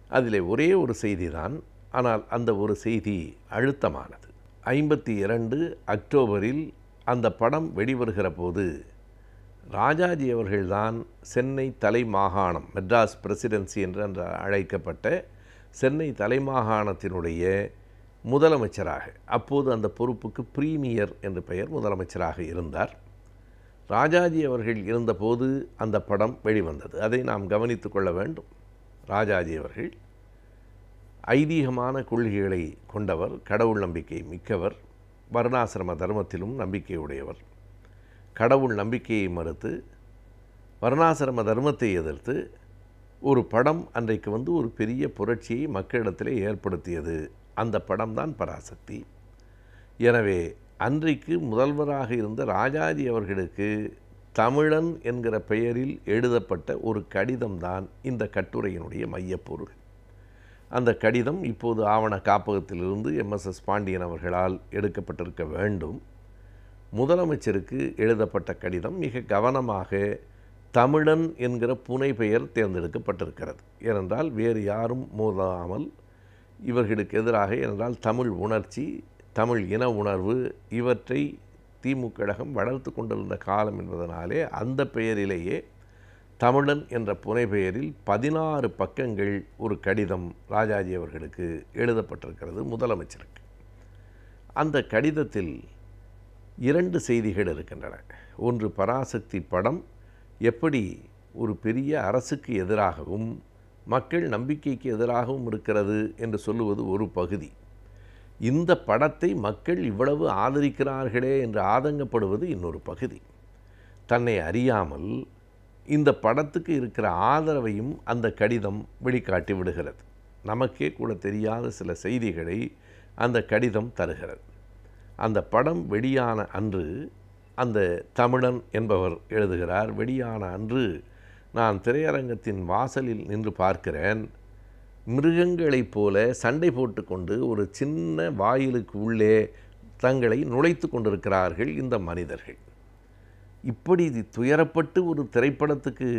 Speaker 6: அதில் ஒரே ஒரு செய்தி தான், ஆனால் அந்த ஒரு செய்தி அழுத்தமானது. 52 அக்டோபரில் அந்த படம் வெளிவருகிற போது ராஜாஜி அவர்கள்தான் சென்னை தலைமாகாணம், மெட்ராஸ் பிரசிடென்சி என்று அழைக்கப்பட்ட சென்னை தலைமாகாணத்தினுடைய முதலமைச்சராக, அப்போது அந்த பொறுப்புக்கு பிரீமியர் என்று பெயர், முதலமைச்சராக இருந்தார். ராஜாஜி அவர்கள் இருந்தபோது அந்த படம் வெளிவந்தது. அதை நாம் கவனித்து கொள்ள வேண்டும். ராஜாஜி அவர்கள் ஐதீகமான கொள்கைகளை கொண்டவர், கடவுள் நம்பிக்கை மிக்கவர், வர்ணாசிரம தர்மத்திலும் நம்பிக்கை உடையவர். கடவுள் நம்பிக்கையை மறுத்து வர்ணாசிரம தர்மத்தை எதிர்த்து ஒரு படம் அன்றைக்கு வந்து ஒரு பெரிய புரட்சியை மக்களிடத்திலே ஏற்படுத்தியது. அந்த படம்தான் பராசக்தி. எனவே அன்றைக்கு முதல்வராக இருந்த ராஜாஜி அவர்களுக்கு தமிழன் என்கிற பெயரில் எழுதப்பட்ட ஒரு கடிதம்தான் இந்த கட்டுரையினுடைய மையப்பொருள். அந்த கடிதம் இப்போது ஆவண காப்பகத்திலிருந்து எம்எஸ்எஸ் பாண்டியன் அவர்களால் எடுக்கப்பட்டிருக்க வேண்டும். முதலமைச்சருக்கு எழுதப்பட்ட கடிதம் மிக கவனமாக தமிழன் என்கிற புனை பெயர் தேர்ந்தெடுக்கப்பட்டிருக்கிறது. ஏனென்றால் வேறு யாரும் மோதாமல் இவர்களுக்கு எதிராக, ஏனென்றால் தமிழ் உணர்ச்சி, தமிழ் இன உணர்வு இவற்றை திமுக கழகம் வளர்த்து கொண்டிருந்த காலம் என்பதனாலே அந்த பெயரிலேயே தமிழன் என்ற புனை பெயரில் 16 பக்கங்கள் ஒரு கடிதம் ராஜாஜி அவர்களுக்கு எழுதப்பட்டிருக்கிறது முதலமைச்சருக்கு. அந்த கடிதத்தில் 2 செய்திகள் இருக்கின்றன. ஒன்று, பராசக்தி படம் எப்படி ஒரு பெரிய அரசுக்கு எதிராகவும் மக்கள் நம்பிக்கைக்கு எதிராகவும் இருக்கிறது என்று சொல்லுவது ஒரு பகுதி. இந்த படத்தை மக்கள் இவ்வளவு ஆதரிக்கிறார்களே என்று ஆதங்கப்படுவது இன்னொரு பகுதி. தன்னை அறியாமல் இந்த படத்துக்கு இருக்கிற ஆதரவையும் அந்த கடிதம் வெளிக்காட்டி விடுகிறது. நமக்கே கூட தெரியாத சில செய்திகளை அந்த கடிதம் தருகிறது. அந்த படம் வெளியான அன்று அந்த தமிழன் என்பவர் எழுதுகிறார், வெளியான அன்று நான் திரையரங்கத்தின் வாசலில் நின்று பார்க்கிறேன். மிருகங்களைப் போல சண்டை போட்டுக்கொண்டு ஒரு சின்ன வாயிலுக்கு உள்ளே தங்களை நுழைத்து கொண்டிருக்கிறார்கள் இந்த மனிதர்கள். இப்படி துயரப்பட்டு ஒரு திரைப்படத்துக்கு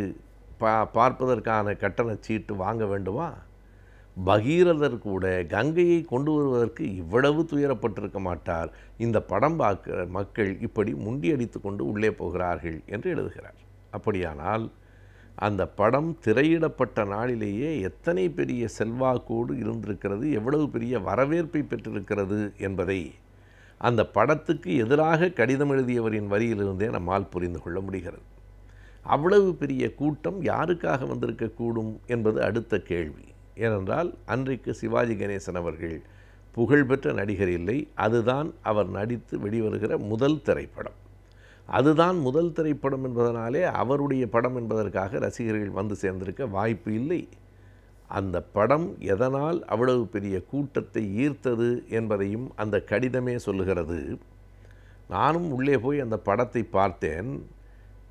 Speaker 6: பார்ப்பதற்கான கட்டணச் சீட்டு வாங்க வேண்டுமா? பகீரதர் கூட கங்கையை கொண்டு வருவதற்கு இவ்வளவு துயரப்பட்டிருக்க மாட்டார். இந்த படம் பார்க்க மக்கள் இப்படி முண்டியடித்து கொண்டு உள்ளே போகிறார்கள் என்று எழுதுகிறார். அப்படியானால் அந்த படம் திரையிடப்பட்ட நாளிலேயே எத்தனை பெரிய செல்வாக்கோடு இருந்திருக்கிறது, எவ்வளவு பெரிய வரவேற்பை பெற்றிருக்கிறது என்பதை அந்த படத்துக்கு எதிராக கடிதம் எழுதியவரின் வரியிலிருந்தே நம்மால் புரிந்து கொள்ள முடிகிறது. அவ்வளவு பெரிய கூட்டம் யாருக்காக வந்திருக்கக்கூடும் என்பது அடுத்த கேள்வி. ஏனென்றால் அன்றைக்கு சிவாஜி கணேசன் அவர்கள் புகழ்பெற்ற நடிகர் இல்லை. அதுதான் அவர் நடித்து வெளிவருகிற முதல் திரைப்படம். அதுதான் முதல் திரைப்படம் என்பதனாலே அவருடைய படம் என்பதற்காக ரசிகர்கள் வந்து சேர்ந்திருக்க வாய்ப்பு இல்லை. அந்த படம் எதனால் அவ்வளவு பெரிய கூட்டத்தை ஈர்த்தது என்பதையும் அந்த கடிதமே சொல்லுகிறது. நானும் உள்ளே போய் அந்த படத்தை பார்த்தேன்.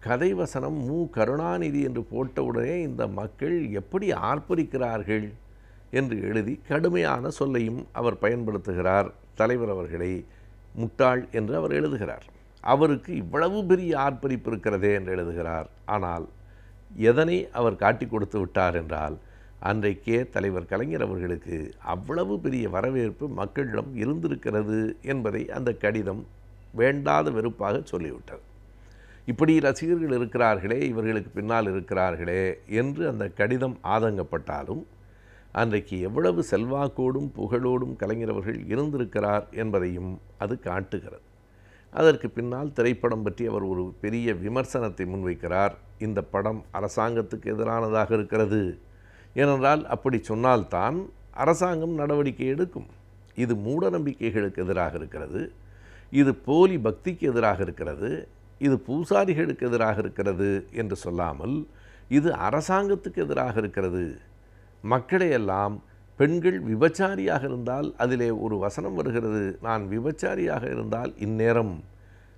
Speaker 6: கதை வசனம் மு. கருணாநிதி என்று போட்டவுடனே இந்த மக்கள் எப்படி ஆர்ப்பரிக்கிறார்கள் என்று எழுதி கடுமையான சொல்லையும் அவர் பயன்படுத்துகிறார். தலைவர் அவர்களை முட்டாள் என்று அவர் எழுதுகிறார். அவருக்கு இவ்வளவு பெரிய ஆர்ப்பரிப்பு இருக்கிறதே என்று எழுதுகிறார். ஆனால் எதனை அவர் காட்டி கொடுத்து விட்டார் என்றால், அன்றைக்கே தலைவர் கலைஞர் அவர்களுக்கு அவ்வளவு பெரிய வரவேற்பு மக்களிடம் இருந்திருக்கிறது என்பதை அந்த கடிதம் வேண்டாத வெறுப்பாக சொல்லிவிட்டது. இப்படி ரசிகர்கள் இருக்கிறார்களே, இவர்களுக்கு பின்னால் இருக்கிறார்களே என்று அந்த கடிதம் ஆதங்கப்பட்டாலும் அன்றைக்கு எவ்வளவு செல்வாக்கோடும் புகழோடும் கலைஞர் அவர்கள் இருந்திருக்கிறார் என்பதையும் அது காட்டுகிறது. அதற்கு பின்னால் திரைப்படம் பற்றி அவர் ஒரு பெரிய விமர்சனத்தை முன்வைக்கிறார். இந்த படம் அரசாங்கத்துக்கு எதிரானதாக இருக்கிறது. ஏனென்றால் அப்படி சொன்னால்தான் அரசாங்கம் நடவடிக்கை எடுக்கும். இது மூட நம்பிக்கைகளுக்கு எதிராக இருக்கிறது, இது போலி பக்திக்கு எதிராக இருக்கிறது, இது பூசாரிகளுக்கு எதிராக இருக்கிறது என்று சொல்லாமல் இது அரசாங்கத்துக்கு எதிராக இருக்கிறது. மக்களையெல்லாம் பெண்கள் விபச்சாரியாக இருந்தால் அதிலே ஒரு வசனம் வருகிறது, நான் விபச்சாரியாக இருந்தால் இந்நேரம்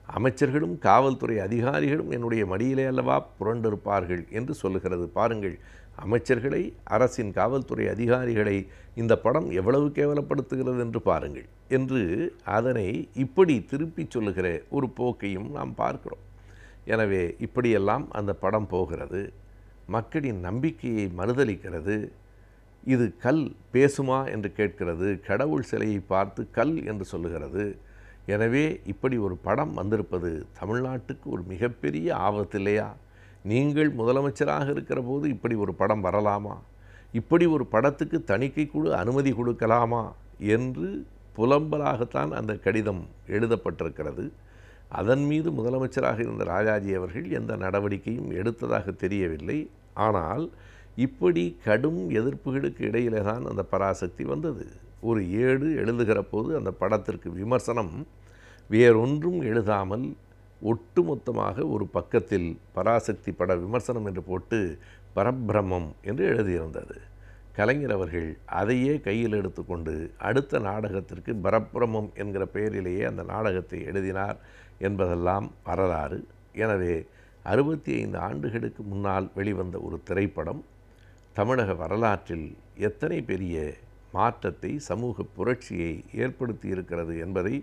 Speaker 6: அமைச்சர்களும் காவல்துறை அதிகாரிகளும் என்னுடைய மடியிலே அல்லவா புரண்டிருப்பார்கள் என்று சொல்லுகிறது. பாருங்கள், அமைச்சர்களை, அரசின் காவல்துறை அதிகாரிகளை இந்த படம் எவ்வளவு கேவலப்படுத்துகிறது என்று பாருங்கள் என்று அதனை இப்படி திருப்பி சொல்லுகிற ஒரு போக்கையும் நாம் பார்க்கிறோம். எனவே இப்படியெல்லாம் அந்த படம் போகிறது, மக்களின் நம்பிக்கையை மறுதலிக்கிறது. இது கல் பேசுமா என்று கேட்கிறது, கடவுள் சிலையை பார்த்து கல் என்று சொல்லுகிறது. எனவே இப்படி ஒரு படம் வந்திருப்பது தமிழ்நாட்டுக்கு ஒரு மிகப்பெரிய ஆபத்து இல்லையா? நீங்கள் முதலமைச்சராக இருக்கிற போது இப்படி ஒரு படம் வரலாமா? இப்படி ஒரு படத்துக்கு தணிக்கை குழு அனுமதி கொடுக்கலாமா என்று புலம்பலாகத்தான் அந்த கடிதம் எழுதப்பட்டிருக்கிறது. அதன் மீது முதலமைச்சராக இருந்த ராஜாஜி அவர்கள் எந்த நடவடிக்கையும் எடுத்ததாக தெரியவில்லை. ஆனால் இப்படி கடும் எதிர்ப்புகளுக்கு இடையிலே தான் அந்த பராசக்தி வந்தது. ஒரு ஏடு எழுதுகிற போது அந்த படத்திற்கு விமர்சனம் வேறொன்றும் எழுதாமல் ஒட்டுமொத்தமாக ஒரு பக்கத்தில் பராசக்தி பட விமர்சனம் என்று போட்டு பரபிரம்மம் என்று எழுதியிருந்தது. கலைஞர் அவர்கள் அதையே கையில் எடுத்துக்கொண்டு அடுத்த நாடகத்திற்கு பரபிரம்மம் என்கிற பெயரிலேயே அந்த நாடகத்தை எழுதினார் என்பதெல்லாம் வரலாறு. எனவே 65 ஆண்டுகளுக்கு முன்னால் வெளிவந்த ஒரு திரைப்படம் தமிழக வரலாற்றில் எத்தனை பெரிய மாற்றத்தை, சமூக புரட்சியை ஏற்படுத்தி இருக்கிறது என்பதை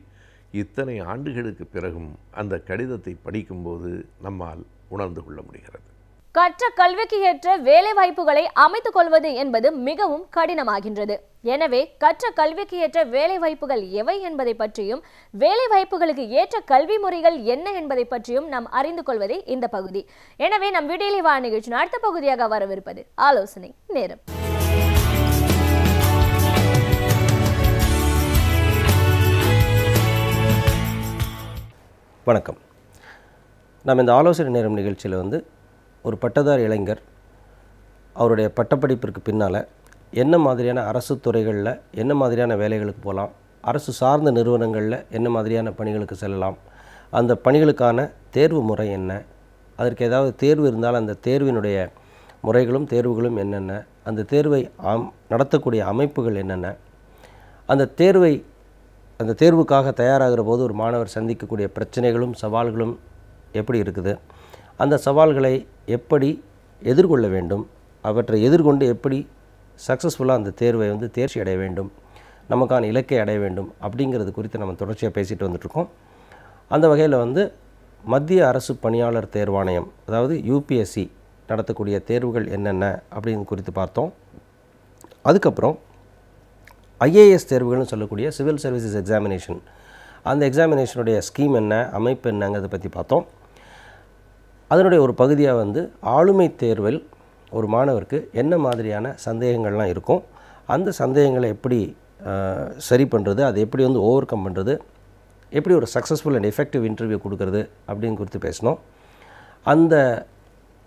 Speaker 6: இத்தனை ஆண்டுகளுக்கு பிறகும் அந்த கடிதத்தை படிக்கும்போது நம்மால் உணர்ந்து கொள்ள முடிகிறது.
Speaker 1: கற்ற கல்விக்கு ஏற்ற வேலை வாய்ப்புகளை அமைத்துக் கொள்வது என்பது மிகவும் கடினமாகின்றது. எனவே கற்ற கல்விக்கு ஏற்ற வேலை வாய்ப்புகள் எவை என்பதை பற்றியும், வேலை வாய்ப்புகளுக்கு ஏற்ற கல்வி முறைகள் என்ன என்பதை பற்றியும் நாம் அறிந்து கொள்வதே இந்த பகுதி. எனவே நம் விடியலை வா நிகழ்ச்சியின் அடுத்த பகுதியாக வரவிருப்பது ஆலோசனை நேரம்.
Speaker 7: வணக்கம். நாம் இந்த ஆலோசனை நேரம் நிகழ்ச்சியில் ஒரு பட்டதாரி இளைஞர் அவருடைய பட்டப்படிப்பிற்கு பின்னால் என்ன மாதிரியான அரசு துறைகளில் என்ன மாதிரியான வேலைகளுக்கு போகலாம், அரசு சார்ந்த நிறுவனங்களில் என்ன மாதிரியான பணிகளுக்கு செல்லலாம், அந்த பணிகளுக்கான தேர்வு முறை என்ன, அதற்கு ஏதாவது தேர்வு இருந்தால் அந்த தேர்வினுடைய முறைகளும் தேர்வுகளும் என்னென்ன, அந்த தேர்வை நடத்தக்கூடிய அமைப்புகள் என்னென்ன, அந்த தேர்வை அந்த தேர்வுக்காக தயாராகிற போது ஒரு மாணவர் சந்திக்கக்கூடிய பிரச்சனைகளும் சவால்களும் எப்படி இருக்குது, அந்த சவால்களை எப்படி எதிர்கொள்ள வேண்டும், அவற்றை எதிர்கொண்டு எப்படி சக்ஸஸ்ஃபுல்லாக அந்த தேர்வை வந்து தேர்ச்சி அடைய வேண்டும், நமக்கான இலக்கை அடைய வேண்டும் அப்படிங்கிறது குறித்து நம்ம தொடர்ச்சியாக பேசிட்டு வந்துட்ருக்கோம். அந்த வகையில் வந்து மத்திய அரசு பணியாளர் தேர்வாணையம், அதாவது யூபிஎஸ்சி நடத்தக்கூடிய தேர்வுகள் என்னென்ன அப்படின்னு குறித்து பார்த்தோம். அதுக்கப்புறம் ஐஏஎஸ் தேர்வுகள்னு சொல்லக்கூடிய சிவில் சர்வீசஸ் எக்ஸாமினேஷன், அந்த எக்ஸாமினேஷனுடைய ஸ்கீம் என்ன, அமைப்பு என்னங்கிறத பற்றி பார்த்தோம். அதனுடைய ஒரு பகுதியாக வந்து ஆளுமை தேர்வில் ஒரு மாணவருக்கு என்ன மாதிரியான சந்தேகங்கள்லாம் இருக்கும், அந்த சந்தேகங்களை எப்படி சரி பண்ணுறது, அதை எப்படி வந்து ஓவர் கம் பண்ணுறது, எப்படி ஒரு சக்ஸஸ்ஃபுல் அண்ட் எஃபெக்டிவ் இன்டர்வியூ கொடுக்கறது அப்படின்னு குறித்து பேசினோம். அந்த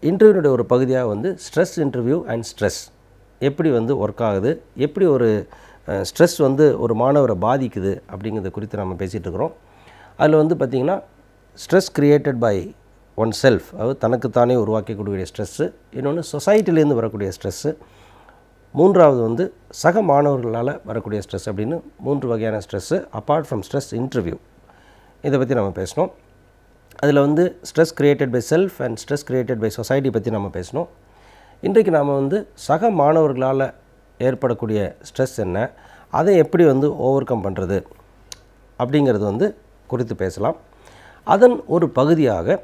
Speaker 7: இன்டர்வியூனுடைய ஒரு பகுதியாக வந்து ஸ்ட்ரெஸ் இன்டர்வியூ அண்ட் ஸ்ட்ரெஸ் எப்படி வந்து ஒர்க் ஆகுது, எப்படி ஒரு ஸ்ட்ரெஸ் வந்து ஒரு மாணவரை பாதிக்குது அப்படிங்கிறத குறித்து நம்ம பேசிகிட்டு இருக்கிறோம். அதில் வந்து பார்த்திங்கன்னா stress created by oneself, அதாவது தனக்குத்தானே உருவாக்கக்கூடிய ஸ்ட்ரெஸ்ஸு, இன்னொன்று சொசைட்டிலேருந்து வரக்கூடிய ஸ்ட்ரெஸ்ஸு, மூன்றாவது வந்து சக மாணவர்களால் வரக்கூடிய ஸ்ட்ரெஸ் அப்படின்னு 3 வகையான stress apart from stress interview. இதை பற்றி நம்ம பேசினோம். அதில் வந்து stress created by self and stress created by society பற்றி நம்ம பேசினோம். இன்றைக்கு நாம் வந்து சக மாணவர்களால் ஏற்படக்கூடிய ஸ்ட்ரெஸ் என்ன, அதை எப்படி வந்து ஓவர் கம் பண்ணுறது அப்படிங்கிறது வந்து குறித்து பேசலாம். அதன் ஒரு பகுதியாக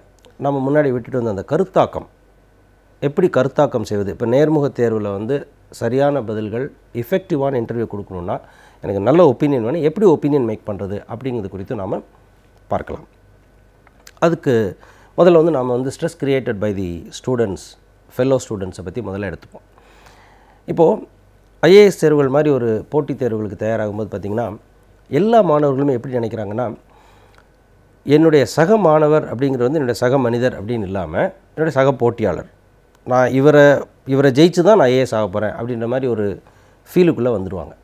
Speaker 7: நம்ம முன்னாடி விட்டுட்டு வந்த அந்த கருத்தாக்கம், எப்படி கருத்தாக்கம் செய்வது. இப்போ நேர்முக தேர்வில் வந்து சரியான பதில்கள், எஃபெக்டிவான இன்டர்வியூ கொடுக்கணுன்னா எனக்கு நல்ல ஒப்பீனியன் வேணும், எப்படி ஒப்பீனியன் மேக் பண்ணுறது அப்படிங்கிறது குறித்து நாம் பார்க்கலாம். அதுக்கு முதல்ல வந்து நாம் வந்து stress created by the students, fellow ஸ்டூடெண்ட்ஸை பற்றி முதல்ல எடுத்துப்போம். இப்போது ஐஏஎஸ் தேர்வுகள் மாதிரி ஒரு போட்டித் தேர்வுகளுக்கு தயாராகும்போது பார்த்திங்கன்னா எல்லா மாணவர்களுமே எப்படி நினைக்கிறாங்கன்னா, என்னுடைய சக மாணவர் அப்படிங்கிறது வந்து என்னுடைய சக மனிதர் அப்படின்னு இல்லாமல் என்னுடைய சக போட்டியாளர், நான் இவரை ஜெயிச்சு தான் நான் ஐஏஎஸ் ஆக போகிறேன் அப்படின்ற மாதிரி ஒரு ஃபீலுக்குள்ளே வந்துடுவாங்க.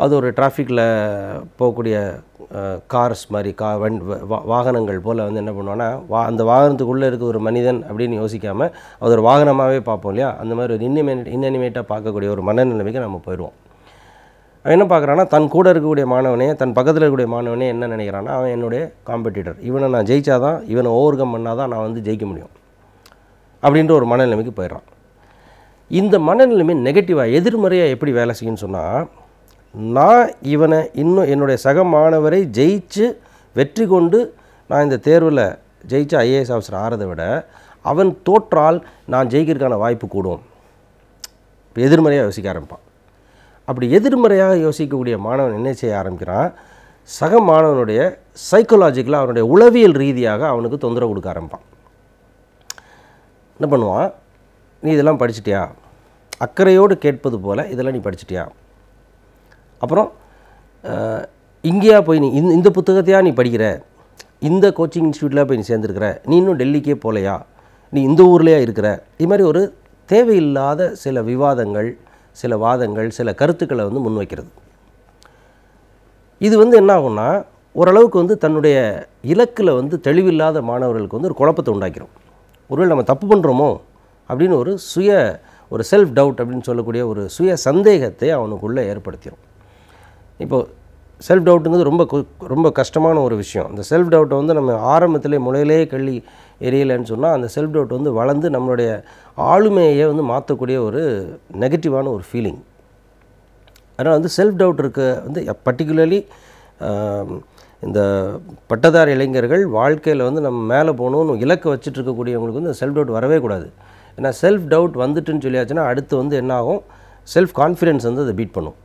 Speaker 7: அது ஒரு டிராஃபிக்கில் போகக்கூடிய கார்ஸ் மாதிரி வாகனங்கள் போல் வந்து என்ன பண்ணுவான்னா, அந்த வாகனத்துக்குள்ளே இருக்க ஒரு மனிதன் அப்படின்னு யோசிக்காமல் அது ஒரு வாகனமாகவே பார்ப்போம் இல்லையா, அந்த மாதிரி ஒரு இன்னிமேட்டாக பார்க்கக்கூடிய ஒரு மனநிலைமைக்கு நம்ம போயிடுவோம். அவன் என்ன பார்க்குறான்னா, தன் கூட இருக்கக்கூடிய மாணவனே, தன் பக்கத்தில் இருக்கக்கூடிய மாணவனே என்ன நினைக்கிறான்னா, அவன் என்னுடைய காம்படிட்டர், இவனை நான் ஜெயிச்சாதான், இவனை ஓவர் கம் பண்ணால் தான் நான் வந்து ஜெயிக்க முடியும் அப்படின்ற ஒரு மனநிலைமைக்கு போயிடுறான். இந்த மனநிலைமை நெகட்டிவாக எதிர்மறையாக எப்படி வேலை செய்யுன்னு சொன்னால், நான் இவனை இன்னும் என்னுடைய சக மாணவரை ஜெயிச்சு வெற்றி கொண்டு நான் இந்த தேர்வில் ஜெயிச்சு ஐஏஎஸ் ஆஃபீஸர் ஆகிறத விட அவன் தோற்றால் நான் ஜெயிக்கிறதுக்கான வாய்ப்பு கூடும். இப்போ எதிர்மறையாக யோசிக்க ஆரம்பிப்பான். அப்படி எதிர்மறையாக யோசிக்கக்கூடிய மாணவன் என்ன செய்ய ஆரம்பிக்கிறான், சக மாணவனுடைய சைக்கலாஜிக்கலாக அவனுடைய உளவியல் ரீதியாக அவனுக்கு தொந்தரவு கொடுக்க ஆரம்பிப்பான். என்ன பண்ணுவான், நீ இதெல்லாம் படிச்சிட்டியா, அக்கறையோடு கேட்பது போல் இதெல்லாம் நீ படிச்சிட்டியா, அப்புறம் இங்கேயா போய் நீ இந்த புத்தகத்தையா நீ படிக்கிற, இந்த கோச்சிங் இன்ஸ்டியூட்டில் போய் நீ சேர்ந்துருக்கிற, நீ இன்னும் டெல்லிக்கே போகலையா, நீ இந்த ஊர்லேயா இருக்கிற, இது மாதிரி ஒரு தேவையில்லாத சில விவாதங்கள், சில வாதங்கள், சில கருத்துக்களை வந்து முன்வைக்கிறது. இது வந்து என்ன ஆகும்னா, ஓரளவுக்கு வந்து தன்னுடைய இலக்கில் வந்து தெளிவில்லாத மாணவர்களுக்கு வந்து ஒரு குழப்பத்தை உண்டாக்கிறோம். ஒருவேளை நம்ம தப்பு பண்ணுறோமோ அப்படின்னு ஒரு செல்ஃப் டவுட் அப்படின்னு சொல்லக்கூடிய ஒரு சுய சந்தேகத்தை அவனுக்குள்ளே ஏற்படுத்திடும். இப்போது செல்ஃப் டவுட்டுங்கிறது ரொம்ப கஷ்டமான ஒரு விஷயம். அந்த செல்ஃப் டவுட்டை வந்து நம்ம ஆரம்பத்திலே முளையிலே கள்ளி எரியலைன்னு சொன்னால் அந்த செல்ஃப் டவுட் வந்து வளர்ந்து நம்மளுடைய ஆளுமையை வந்து மாற்றக்கூடிய ஒரு நெகட்டிவான ஒரு ஃபீலிங். அதனால் வந்து செல்ஃப் டவுட் இருக்க வந்து பர்டிகுலர்லி இந்த பட்டதாரி இளைஞர்கள் வாழ்க்கையில் வந்து நம்ம மேலே போகணும்னு இலக்கை வச்சுட்டு இருக்கக்கூடியவங்களுக்கு வந்து செல்ஃப் டவுட் வரவே கூடாது. ஏன்னா செல்ஃப் டவுட் வந்துட்டுன்னு சொல்லியாச்சுன்னா அடுத்து வந்து என்ன ஆகும், செல்ஃப் கான்ஃபிடென்ஸ் வந்து அதை பீட் பண்ணும்.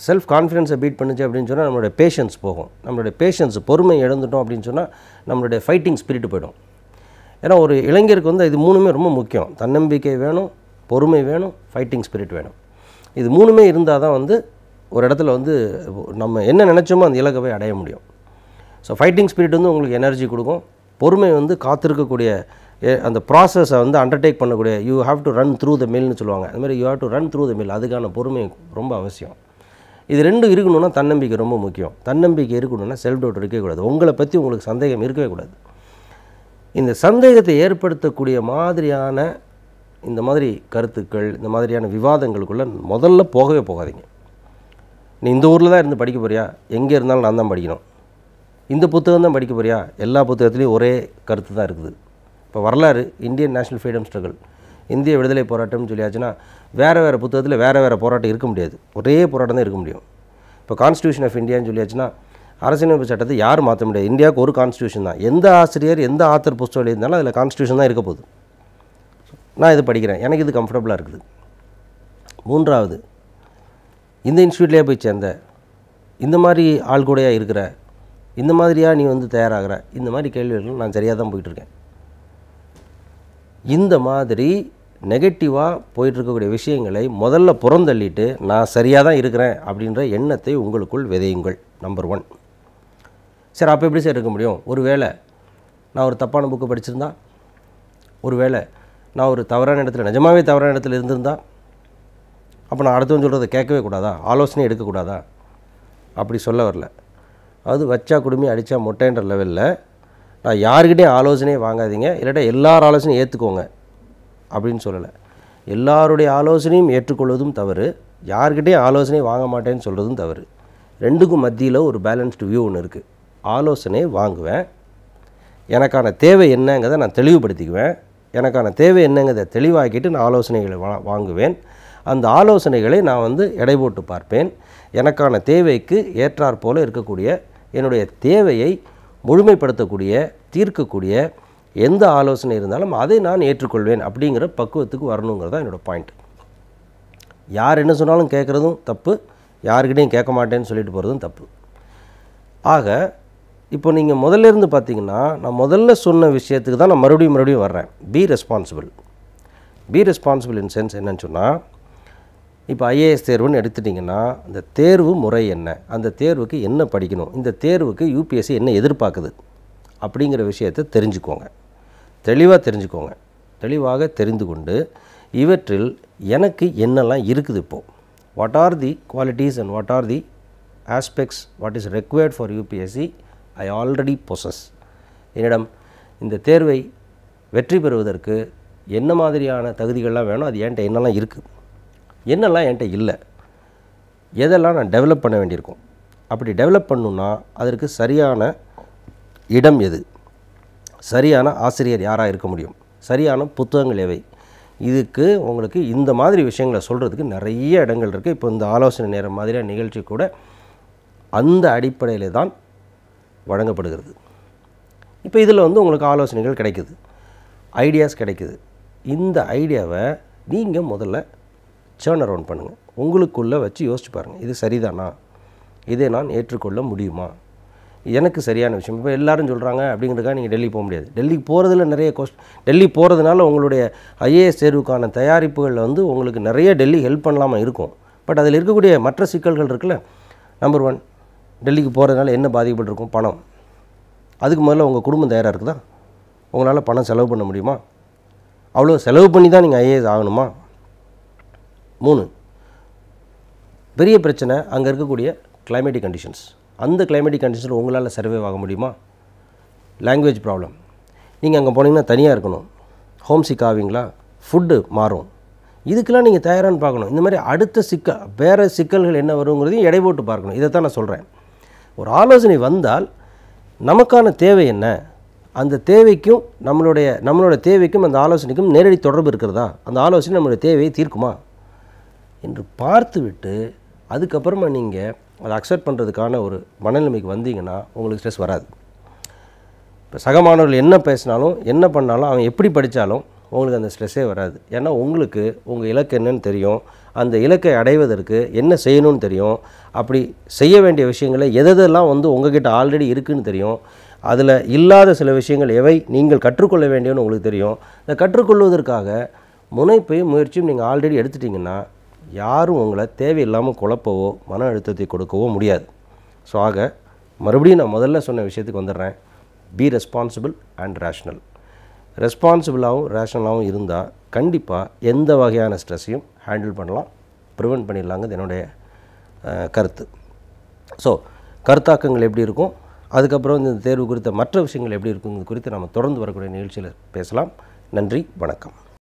Speaker 7: செல்ஃப் கான்ஃபிடென்ஸை பீட் பண்ணுச்சு அப்படின்னு சொன்னால் நம்மளுடைய பேஷன்ஸ் போகும். நம்மளுடைய பேஷன்ஸ், பொறுமை இழந்துட்டோம் அப்படின்னு சொன்னால் நம்மளுடைய ஃபைட்டிங் ஸ்பிரிட் போய்டும். ஏன்னா ஒரு இளைஞருக்கு வந்து இது மூணுமே ரொம்ப முக்கியம். தன்னம்பிக்கை வேணும், பொறுமை வேணும், ஃபைட்டிங் ஸ்பிரிட் வேணும். இது மூணுமே இருந்தால் தான் வந்து ஒரு இடத்துல வந்து நம்ம என்ன நினச்சோமோ அந்த இலக்கை அடைய முடியும். ஸோ ஃபைட்டிங் ஸ்பிரிட் வந்து உங்களுக்கு எனர்ஜி கொடுக்கும். பொறுமை வந்து காத்திருக்கக்கூடிய அந்த ப்ராசஸை வந்து அண்டர்டேக் பண்ணக்கூடிய, you have to run through the மில்னு சொல்லுவாங்க. அது மாதிரி you have to run through the mill, அதுக்கான பொறுமை ரொம்ப அவசியம். இது ரெண்டும் இருக்கணும்னா தன்னம்பிக்கை ரொம்ப முக்கியம். தன்னம்பிக்கை இருக்கணும்னா செல்ஃப் டவுட் இருக்கவே கூடாது. உங்களை பற்றி உங்களுக்கு சந்தேகம் இருக்கவே கூடாது. இந்த சந்தேகத்தை ஏற்படுத்தக்கூடிய மாதிரியான இந்த மாதிரி கருத்துக்கள், இந்த மாதிரியான விவாதங்களுக்குள்ளே முதல்ல போகவே போகாதீங்க. நீ இந்த ஊரில் தான் இருந்து படிக்க போறியா, எங்கே இருந்தாலும் நான் தான் படிக்கணும், இந்த புத்தகம் தான் படிக்க போறியா, எல்லா புத்தகத்துலேயும் ஒரே கருத்து தான் இருக்குது. இப்போ வரலாறு, இந்தியன் நேஷனல் ஃப்ரீடம் ஸ்ட்ரகிள், இந்திய விடுதலை போராட்டம்னு சொல்லியாச்சுன்னா வேறு வேறு புத்தகத்தில் வேறு போராட்டம் இருக்க முடியாது, ஒரே போராட்டம் தான் இருக்க முடியும். இப்போ கான்ஸ்டியூஷன் ஆஃப் இந்தியான்னு சொல்லியாச்சுன்னா அரசியலமைப்பு சட்டத்தை யாரும் மாற்ற முடியாது. இந்தியாவுக்கு ஒரு கான்ஸ்டியூஷன் தான். எந்த ஆசிரியர் எந்த ஆத்தர் புத்தகம் எழுதினாலும் அதில் கான்ஸ்டியூஷன் தான் இருக்க போகுது. நான் இது படிக்கிறேன், எனக்கு இது கம்ஃபர்டபுளாக இருக்குது. மூன்றாவது, இந்த இன்ஸ்டியூட்லேயே போய் சேர்ந்த, இந்த மாதிரி ஆள் கூடையாக இருக்கிற, இந்த மாதிரியாக நீ வந்து தயாராகிற, இந்த மாதிரி கேள்விகள் நான் சரியாக தான் போயிட்டுருக்கேன். இந்த மாதிரி நெகட்டிவாக போயிட்டுருக்கக்கூடிய விஷயங்களை முதல்ல புறந்தள்ளிட்டு நான் சரியாக தான் இருக்கிறேன் அப்படின்ற எண்ணத்தை உங்களுக்குள் விதையுங்கள். நம்பர் 1. சரி, அப்போ எப்படி சார் இருக்க முடியும்? ஒரு வேளை நான் ஒரு தப்பான புக்கு படிச்சிருந்தா, ஒரு வேளை நான் ஒரு தவறான இடத்துல, நிஜமாகவே தவறான இடத்துல இருந்திருந்தா, அப்போ நான் அடுத்தவன் சொல்கிறத கேட்கவே கூடாதா, ஆலோசனை எடுக்கக்கூடாதா? அப்படி சொல்ல வரல. அது வச்சா குடுமி அடித்தா மொட்டைன்ற லெவலில் நான் யாருக்கிட்டையும் ஆலோசனையே வாங்காதீங்க, இல்லாட்டா எல்லார் ஆலோசனையும் ஏற்றுக்கோங்க அப்படின்னு சொல்லலை. எல்லாருடைய ஆலோசனையும் ஏற்றுக்கொள்வதும் தவறு, யார்கிட்டையும் ஆலோசனை வாங்க மாட்டேன்னு சொல்கிறதும் தவறு. ரெண்டுக்கும் மத்தியில் ஒரு பேலன்ஸ்டு வியூ ஒன்று இருக்குது. ஆலோசனை வாங்குவேன், எனக்கான தேவை என்னங்கிறத நான் தெளிவுபடுத்திக்குவேன், எனக்கான தேவை என்னங்கிறத தெளிவாக்கிட்டு நான் ஆலோசனைகளை வாங்குவேன். அந்த ஆலோசனைகளை நான் வந்து எடை போட்டு பார்ப்பேன். எனக்கான தேவைக்கு ஏற்றாற் போல் இருக்கக்கூடிய, என்னுடைய தேவையை முழுமைப்படுத்தக்கூடிய, தீர்க்கக்கூடிய எந்த ஆலோசனை இருந்தாலும் அதை நான் ஏற்றுக்கொள்வேன் அப்படிங்கிற பக்குவத்துக்கு வரணுங்கிறது தான் என்னோடய பாயிண்ட். யார் என்ன சொன்னாலும் கேட்குறதும் தப்பு, யாருக்கிட்டையும் கேட்க மாட்டேன்னு சொல்லிட்டு போகிறதும் தப்பு. ஆக இப்போ நீங்கள் முதல்ல இருந்து பார்த்தீங்கன்னா, நான் முதல்ல சொன்ன விஷயத்துக்கு தான் நான் மறுபடியும் வர்றேன். Be responsible. Be responsible in sense என்னன்னு சொன்னால், இப்போ ஐஏஎஸ் தேர்வுன்னு எடுத்துட்டிங்கன்னா அந்த தேர்வு முறை என்ன, அந்த தேர்வுக்கு என்ன படிக்கணும், இந்த தேர்வுக்கு யூபிஎஸ்சி என்ன எதிர்பார்க்குது அப்படிங்கிற விஷயத்தை தெரிஞ்சுக்கோங்க, தெளிவாக தெரிஞ்சுக்கோங்க. தெளிவாக தெரிந்து கொண்டு இவற்றில் எனக்கு என்னெல்லாம் இருக்குது, இப்போது what are the qualities and what are the aspects, what is required for UPSC I already possess. என்னிடம் இந்த தேர்வை வெற்றி பெறுவதற்கு என்ன மாதிரியான தகுதிகள்லாம் வேணும், அது என்கிட்ட என்னெல்லாம் இருக்குது, என்னெல்லாம் என்கிட்ட இல்லை, எதெல்லாம் நான் டெவலப் பண்ண வேண்டியிருக்கும். அப்படி டெவலப் பண்ணணுன்னா அதற்கு சரியான இடம் எது, சரியான ஆசிரியர் யாராக இருக்க முடியும், சரியான புத்தகங்கள் எவை, இதுக்கு உங்களுக்கு இந்த மாதிரி விஷயங்களை சொல்கிறதுக்கு நிறைய இடங்கள் இருக்குது. இப்போ இந்த ஆலோசனை நேரம் மாதிரியான நிகழ்ச்சி கூட அந்த அடிப்படையில் தான் வழங்கப்படுகிறது. இப்போ இதில் வந்து உங்களுக்கு ஆலோசனைகள் கிடைக்குது, ஐடியாஸ் கிடைக்குது. இந்த ஐடியாவை நீங்கள் முதல்ல சேர்ன் அரவுண்ட் பண்ணுங்கள், உங்களுக்குள்ளே வச்சு யோசிச்சு பாருங்கள், இது சரிதானா, இதை நான் ஏற்றுக்கொள்ள முடியுமா, எனக்கு சரியான விஷயம். இப்போ எல்லோரும் சொல்கிறாங்க அப்படிங்கிறதுக்காக நீங்கள் டெல்லி போக முடியாது. டெல்லிக்கு போகிறதுல நிறைய டெல்லி போகிறதுனால உங்களுடைய ஐஏஎஸ் தேர்வுக்கான தயாரிப்புகளில் வந்து உங்களுக்கு நிறைய டெல்லி ஹெல்ப் பண்ணலாமல் இருக்கும். பட் அதில் இருக்கக்கூடிய மற்ற சிக்கல்கள் இருக்குல்ல. நம்பர் 1, டெல்லிக்கு போகிறதுனால என்ன பாதிக்கப்பட்டு இருக்கும், பணம். அதுக்கு முதல்ல உங்கள் குடும்பம் தயாராக இருக்குதா, உங்களால் பணம் செலவு பண்ண முடியுமா, அவ்வளோ செலவு பண்ணி தான் நீங்கள் ஐஏஎஸ் ஆகணுமா. 3, பெரிய பிரச்சனை அங்கே இருக்கக்கூடிய கிளைமேட்டிக் கண்டிஷன்ஸ். அந்த கிளைமேட்டிக் கண்டிஷனில் உங்களால் சர்வே ஆக முடியுமா. லாங்குவேஜ் ப்ராப்ளம், நீங்கள் அங்கே போனீங்கன்னா தனியாக இருக்கணும், ஹோம் சிக் ஆவீங்களா, ஃபுட்டு மாறும், இதுக்கெல்லாம் நீங்கள் தயாரான்னு பார்க்கணும். இந்த மாதிரி அடுத்த வேறு சிக்கல்கள் என்ன வருங்கிறதையும் எடை போட்டு பார்க்கணும். இதை தான் நான் சொல்கிறேன். ஒரு ஆலோசனை வந்தால் நமக்கான தேவை என்ன, அந்த தேவைக்கும் நம்மளோட தேவைக்கும் அந்த ஆலோசனைக்கும் நேரடி தொடர்பு இருக்கிறதா, அந்த ஆலோசனை நம்மளுடைய தேவையை தீர்க்குமா என்று பார்த்துவிட்டு அதுக்கப்புறமா நீங்கள் அதை அக்செப்ட் பண்ணுறதுக்கான ஒரு மனநிலைமைக்கு வந்தீங்கன்னா உங்களுக்கு ஸ்ட்ரெஸ் வராது. இப்போ சக மாணவர்கள் என்ன பேசினாலும் என்ன பண்ணாலும் அவன் எப்படி படித்தாலும் உங்களுக்கு அந்த ஸ்ட்ரெஸ்ஸே வராது. ஏன்னா உங்களுக்கு உங்கள் இலக்கு என்னன்னு தெரியும், அந்த இலக்கை அடைவதற்கு என்ன செய்யணும்னு தெரியும், அப்படி செய்ய வேண்டிய விஷயங்களை எதெல்லாம் வந்து உங்ககிட்ட ஆல்ரெடி இருக்குதுன்னு தெரியும், அதில் இல்லாத சில விஷயங்கள் எவை நீங்கள் கற்றுக்கொள்ள வேண்டியன்னு உங்களுக்கு தெரியும். இந்த கற்றுக்கொள்வதற்காக முனைப்பையும் முயற்சியும் நீங்கள் ஆல்ரெடி எடுத்துட்டிங்கன்னா யாரும் உங்களை தேவையில்லாமல் குழப்பவோ மன அழுத்தத்தை கொடுக்கவோ முடியாது. ஸோ ஆக மறுபடியும் நான் முதல்ல சொன்ன விஷயத்துக்கு வந்துடுறேன். Be responsible and rational. ரெஸ்பான்சிபிளாகவும் ரேஷ்னலாகவும் இருந்தால் கண்டிப்பாக எந்த வகையான ஸ்ட்ரெஸ்ஸையும் ஹேண்டில் பண்ணலாம், ப்ரிவெண்ட் பண்ணிடலாங்கிறது என்னுடைய கருத்து. ஸோ கருத்தாக்கங்கள் எப்படி இருக்கும், அதுக்கப்புறம் இந்த தேர்வு குறித்த மற்ற விஷயங்கள் எப்படி இருக்குங்கிறது குறித்து நம்ம தொடர்ந்து வரக்கூடிய நிகழ்ச்சியில் பேசலாம். நன்றி, வணக்கம்.